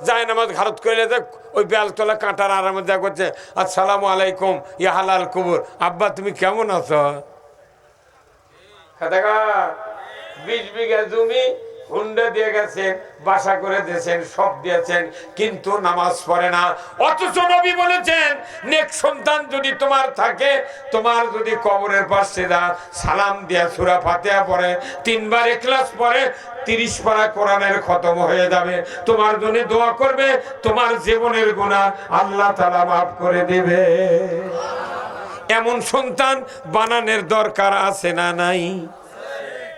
যায় নামাজ ঘারত করে দেখ, ওই বেলতলা কাঁটার আরামে যা করছে, আসসালামু আলাইকুম ইয়া হালাল কবুর, আব্বা তুমি কেমন আছো? 20 বিঘা জমি হুন্ডা দিয়ে গেছেন, বাসা করে দিয়েছেন, সব দিয়েছেন, কিন্তু নামাজ পড়ে না। অথচ নবী বলেছেন, নেক সন্তান যদি তোমার থাকে, তোমার যদি কবরের পাশে সালাম দিয়া সূরা ফাতিহা পড়ে, 3 বার ইখলাস পড়ে, 30 পারা কোরআনের খতম হয়ে যাবে, তোমার জন্য দোয়া করবে, তোমার জীবনের গুনাহ আল্লাহ তাআলা মাফ করে দিবে। এমন সন্তান বানানোর দরকার আছে না নাই?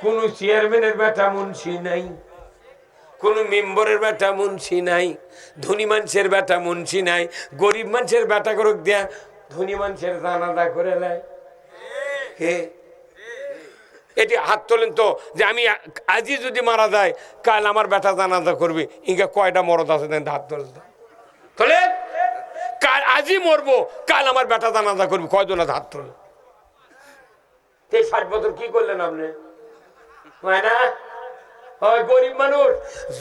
কোন চেয়ারম্যানের বেটা মুন্সি নাই, কোন মেম্বারের বেটা মুন্সি নাই, ধনী মানুষের বেটা মুন্সি নাই, গরিব মানুষের বেটা করে দেয়া ধনী মানুষের জানাজা করে নেয়। হে, এটি হাত তোলেন তো, যে আমি আজই যদি মারা যায়, কাল আমার বেটা জানাজা করবে, ইনকা কয়টা মরদ আছে দেন, হাত তোলেন তো। তোলেন, কাল আজই মরবো, কাল আমার বেটা জানাজা করবে, কয়জন হাত তোলেন? 60 বছর কি করলেন আপনি? হয় না? হয় গরিব মানুষ।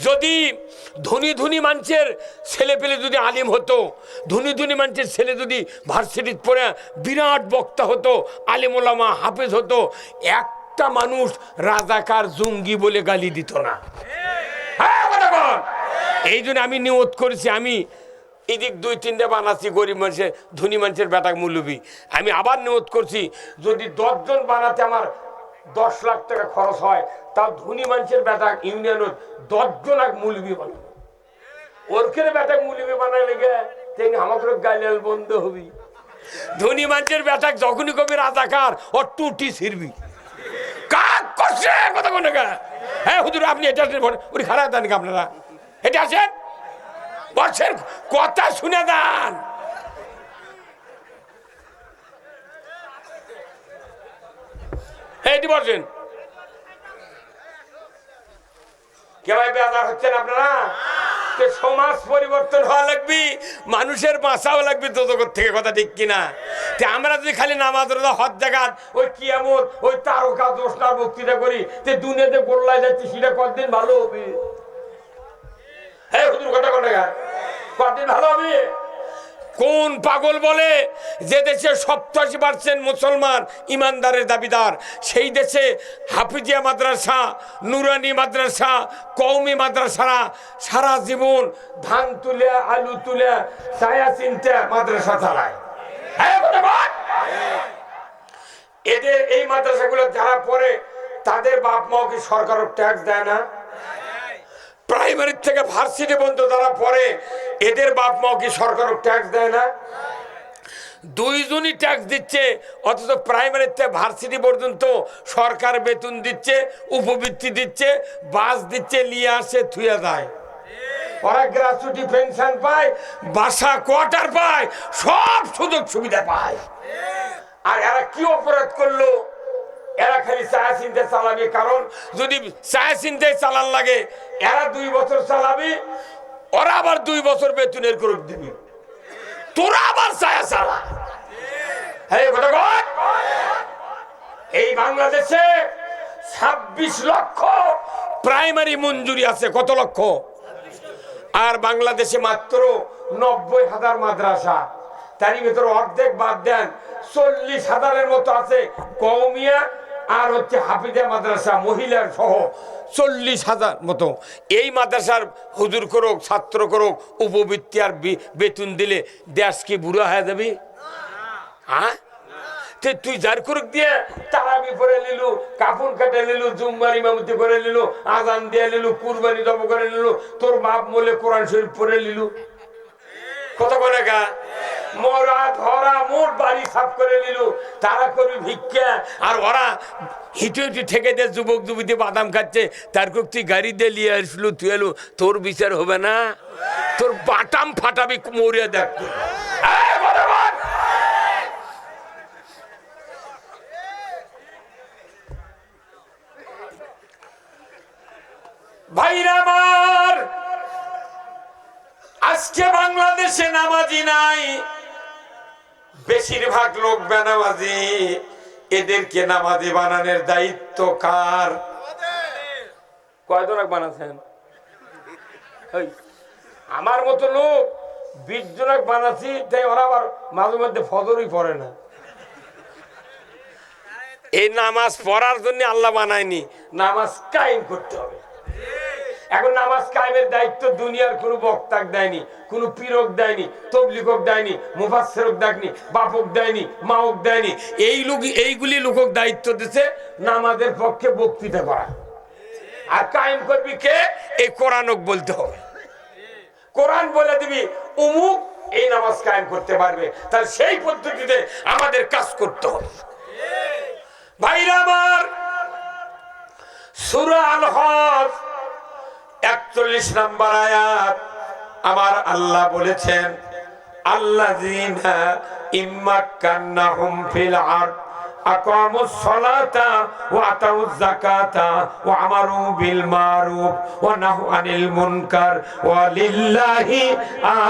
যদি ধনী ধনী মানুষের ছেলে পেলে যদি আলিম হতো, ধনী ধনী মানুষের ছেলে যদি ভার্সিটিতে পড়ে বিরাট বক্তা হতো, আলিম ওলামা হাফেজ হতো, একটা মানুষ রাজাকার জঙ্গি বলে গালি দিত না। এই জন্য আমি নিয়ত করেছি, আমি এদিক 2-3টা বানাচ্ছি গরিব মানুষের, ধনী মানুষের বেটা মৌলবি। আমি আবার নিয়ত করছি, যদি 10 জন বানাতে আমার 10 লাখ টাকা খরচ হয়, তা ধনী মানুষের বেটা ইউনিয়নের 10 জন এক মৌলবি বানাবো। ওরকের বেটা মৌলবি বানায় লেগে তিনি আমাদের গাইলাল বন্ধ হবি। ধনী মানুষের বেটা যখনই কবি রাজাকার ওর টুটি ছিড়বি। কাক করছে কথা কোন? হ্যাঁ হুজুর, আপনি এটা উনি খারাপ দেন আপনারা, এটা আছেন বলছেন, কথা শুনে দেন। এইটি বলছেন কে ভাই? বেজার হচ্ছেন আপনারা? সমাজ পরিবর্তন হওয়া লাগবে, মানুষের বাঁচাও লাগবে তো জগৎ থেকে, কথা ঠিক কিনা? আমরা যদি খালি নামাজ রোজা হজ জাগাত ওই কিয়ামত ওই তারকা দোষটার বক্তৃতা করি, তে দুনিয়াতে গোল্লায় যাচ্ছি, সেটা কতদিন ভালো হবে? হ্যাঁ হুজুর, কথা কোন? কতদিন ভালো হবে? কোন পাগল বলে যে দেশে 87% মুসলমান ইমানদারের দাবিদার, সেই দেশে হাফিজিয়া মাদ্রাসা, নুরানি মাদ্রাসা, কওমি মাদ্রাসারা সারা জীবন ধান তুলে আলু তুলে ছায়া চিনতে মাদ্রাসা চালায়? এদের এই মাদ্রাসাগুলো যারা পড়ে তাদের বাপ মাও কি সরকারের ট্যাক্স দেয় না? প্রাইমারি থেকে ভার্সিটি পর্যন্ত যারা পড়ে এদের বাপ মাও কি সরকারের ট্যাক্স দেয় না? দুইজনই ট্যাক্স দিচ্ছে, অথচ প্রাইমারি থেকে ভার্সিটি পর্যন্ত সরকার বেতন দিচ্ছে, উপবৃত্তি দিচ্ছে, বাস দিচ্ছে, নিয়ে আসে থুয়ে যায়। ওরা গ্র্যাচুইটি পেনশন পায়, বাসা কোয়ার্টার পায়, সব সুযোগ সুবিধা পায়। আর এরা কি অপরাধ করলো? এরা খালি ছায়া চিনতে চালাবে। কারণ যদি ছায়া চিনতে চালান লাগে, এরা 2 বছর চালাবে, ওরা আবার 2 বছর বেতনের করে দিবি, তোরা আবার ছায়া চালা। এই বাংলাদেশে 26 লক্ষ প্রাইমারি মঞ্জুরি আছে। কত লক্ষ? আর বাংলাদেশে মাত্র 90,000 মাদ্রাসা, তারই ভেতরে অর্ধেক বাদ দেন 40,000-এর মতো আছে কওমিয়া আর হচ্ছে হাফিজা মাদ্রাসা, মহিলার সহ 40,000 মতো। এই মাদ্রাসার হুজুর করুক, ছাত্র করুক, উপবৃত্তি আর বেতন দিলে দেশ কি বুড়া হয়ে যাবি? হ্যাঁ, তুই যার করুক দিয়ে তারাবি পরে নিলু, কাপড় কাটে নিলু, জুম্মার ইমামতি করে নিলু, আজান দিয়ে নিলু, কুরবানি জব করে নিলু, তোর বাপ বলে কোরআন শরীফ পড়ে নিলু। কত করে গা মরা ধরা মোট বাড়ি সাফ করে নিল, তারা করবি ভিক্ষা। আর ওরা হিটে হিটে ঠেকে দিয়ে যুবক যুবতী বাদাম খাচ্ছে, তার খুব তুই গাড়ি দিয়ে নিয়ে আসলো, তুই এলো, তোর বিচার হবে না? তোর বাটাম ফাটাবি মরিয়া দেখতো। ভাইরা আমার, আজকে বাংলাদেশে নামাজি নাই, বেশিরভাগ লোক বেনামাজি। এদেরকে নামাজি বানানোর দায়িত্ব কার? কয়জন বানাচ্ছেন? আমার মতো লোক 20 জন বানাচ্ছি, তাই ওরা আবার মাঝে মধ্যে ফজরই পড়ে না। এই নামাজ পড়ার জন্য আল্লাহ বানায়নি, নামাজ কায়েম করতে হবে। এখন নামাজ কায়েমের দায়িত্ব দুনিয়ার কোনো বক্তাক দেয়নি, কোনো পীরক দেয়নি, তবলিগক দেয়নি, মুফাসসিরক দেয়নি, বাপক দেয়নি, মাওক দেয়নি। এইগুলি লোকক দায়িত্ব দিচ্ছে নামাজের পক্ষে বক্তৃতা করা। আর কায়েম করবি কে? এই কোরআনক বলতে হবে। কোরআন বলে দিবি অমুক এই নামাজ কায়েম করতে পারবে, তাহলে সেই পদ্ধতিতে আমাদের কাজ করতে হবে। ভাইরা আমার, সূরা আল-হজ 41 নম্বর আয়াত আমার আল্লাহ বলেছেন, আল্লাযীনা ইম্মাক্কান্নাহুম ফিল আরদ আকামুস সালাতা ওয়া আতাউয যাকাতা ওয়া আমারু বিল মারুফ ওয়া নাহু আনিল মুনকার ওয়া লিল্লাহি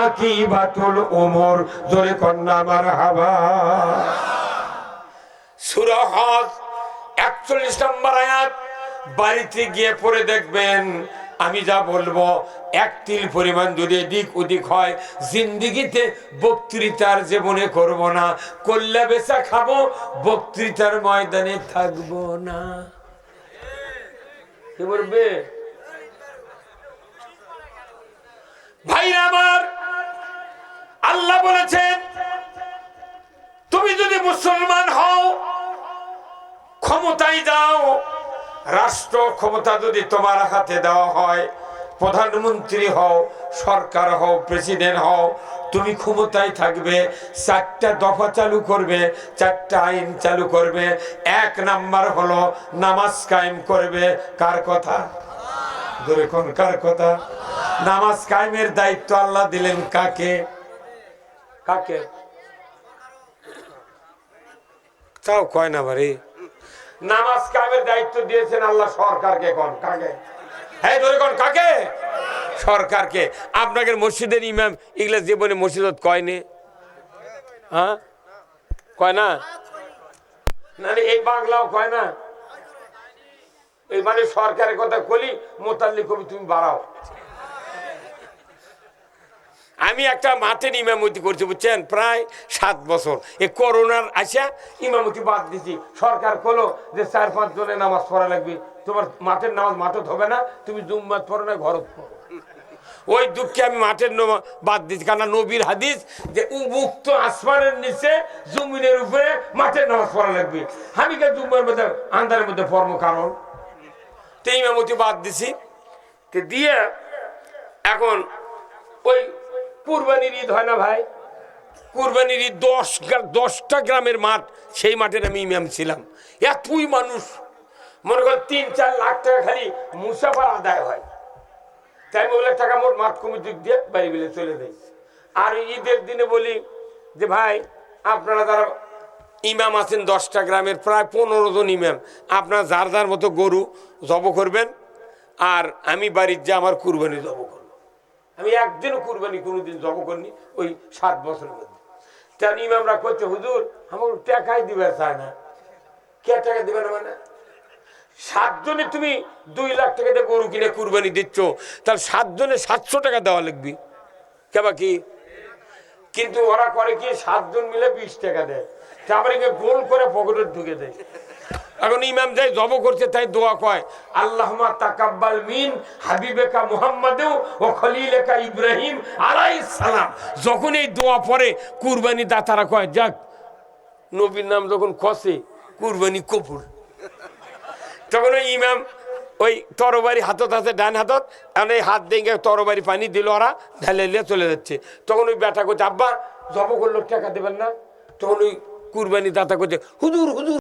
আকিবাতুল উমুর। জোরে কন্না মারহাবা। সূরা হজ 41 নম্বর আয়াত বাড়িতে গিয়ে পড়ে দেখবেন আমি যা বলবো এক তিল পরিমাণ যদি এদিক ওদিক হয় জিন্দিগিতে বক্তৃতার জীবনে করব না, কল্লা বেচা খাবো, বক্তৃতার ময়দানে থাকবো না। কি বলবে ভাইরা আমার? আল্লাহ বলেছেন তুমি যদি মুসলমান হও, ক্ষমতায় যাও, রাষ্ট্র ক্ষমতা যদি তোমার হাতে দেওয়া হয়, প্রধানমন্ত্রী হও, সরকার হও, প্রেসিডেন্ট হও, তুমি ক্ষমতায় থাকবে, 4টা দফা চালু করবে, 4টা আইন চালু করবে। 1 নাম্বার হলো নামাজ কায়েম করবে। কার কথা? ধরে কোন কার কথা? নামাজ কায়েমের দায়িত্ব আল্লাহ দিলেন কাকে? কাকে? তাও কয় না বাড়ি। নামাজ কায়েমের দায়িত্ব দিয়েছেন আল্লাহ সরকারকে। কোন কাকে? হ্যাঁ ধরে কোন কাকে? সরকারকে। আপনাকে মসজিদের ইমাম এগুলা জীবনে মসজিদত কয়নি? হ্যাঁ কয় না? না এই বাংলাও কয় না? এই মানে সরকারের কথা কলি মোতাল্লি কবি তুমি বাড়াও। আমি একটা মাঠের ইমামতি করছি বুঝছেন, প্রায় 7 বছর। এই করোনার আসা ইমামতি বাদ দিছি। সরকার কলো যে 4-5 জনে নামাজ পড়া লাগবে, তোমার মাঠের নামাজ মাঠত হবে না, তুমি জুম্মাত পড়ো না ঘরত পড়ো। ওই দুঃখে আমি মাঠের বাদ দিচ্ছি। কারণ নবীর হাদিস যে উন্মুক্ত আসমানের নিচে জমিনের উপরে মাঠের নামাজ পড়া লাগবে। আমি কে জুম্মার মধ্যে আন্ধারের মধ্যে পড়বো? কারণ তো ইমামতি বাদ দিছি। দিয়ে এখন ওই কুরবানির ঈদ হয় না ভাই, কুরবানির ঈদ 10টা গ্রামের মাঠ, সেই মাঠের আমি ইমাম ছিলাম। এতই মানুষ, মনে করেন 3-4 লাখ টাকা খালি মুসাফার আদায় হয়। তাই বলে টাকা মোট মাঠ কমিটি দিয়ে বাড়ি বেলে চলে দেয়। আর ঈদের দিনে বলি যে ভাই আপনারা যারা ইমাম আছেন 10টা গ্রামের, প্রায় 15 জন ইমাম, আপনারা যার যার মতো গরু জব করবেন, আর আমি বাড়ির যে আমার কুরবানি জব করবো। আমি একদিনও কুরবানি কোনোদিন জব করিনি ওই 7 বছরের মধ্যে। তার ইমামরা করছে হুজুর আমার টাকাই দিবে চায় না। কে টাকা দিবে না? মানে 7 জনে তুমি 2 লাখ টাকা দিয়ে গরু কিনে কুরবানি দিচ্ছ, তাহলে 7 জনে 700 টাকা দেওয়া লাগবে। কেবা কি? কিন্তু ওরা করে কি 7 জন মিলে 20 টাকা দেয়, তারপরে গোল করে পকেটে ঢুকে দেয়। এখন ইমাম যাই জব করছে তাই দোয়া কয় আল্লাহুম্মা তাকাব্বাল মিন হাবিবেকা মুহাম্মাদু ওয়া খলিলেকা ইব্রাহিম আলাইহিস সালাম। যখন এই দোয়া পড়ে কুরবানি দাতারা কয় যাক নবীর নাম যখন খসে কুরবানি কবুল। তখন ওই ইমাম ওই তরবারি হাতত আছে, ডান হাতত, এখন এই হাত দিয়ে তরবারি পানি দিল, ওরা ঢালে চলে যাচ্ছে। তখন ওই বেটা করছে আব্বা জব করলো টাকা দেবেন না? তখন ওই কুরবানি দাতা করছে হুজুর হুজুর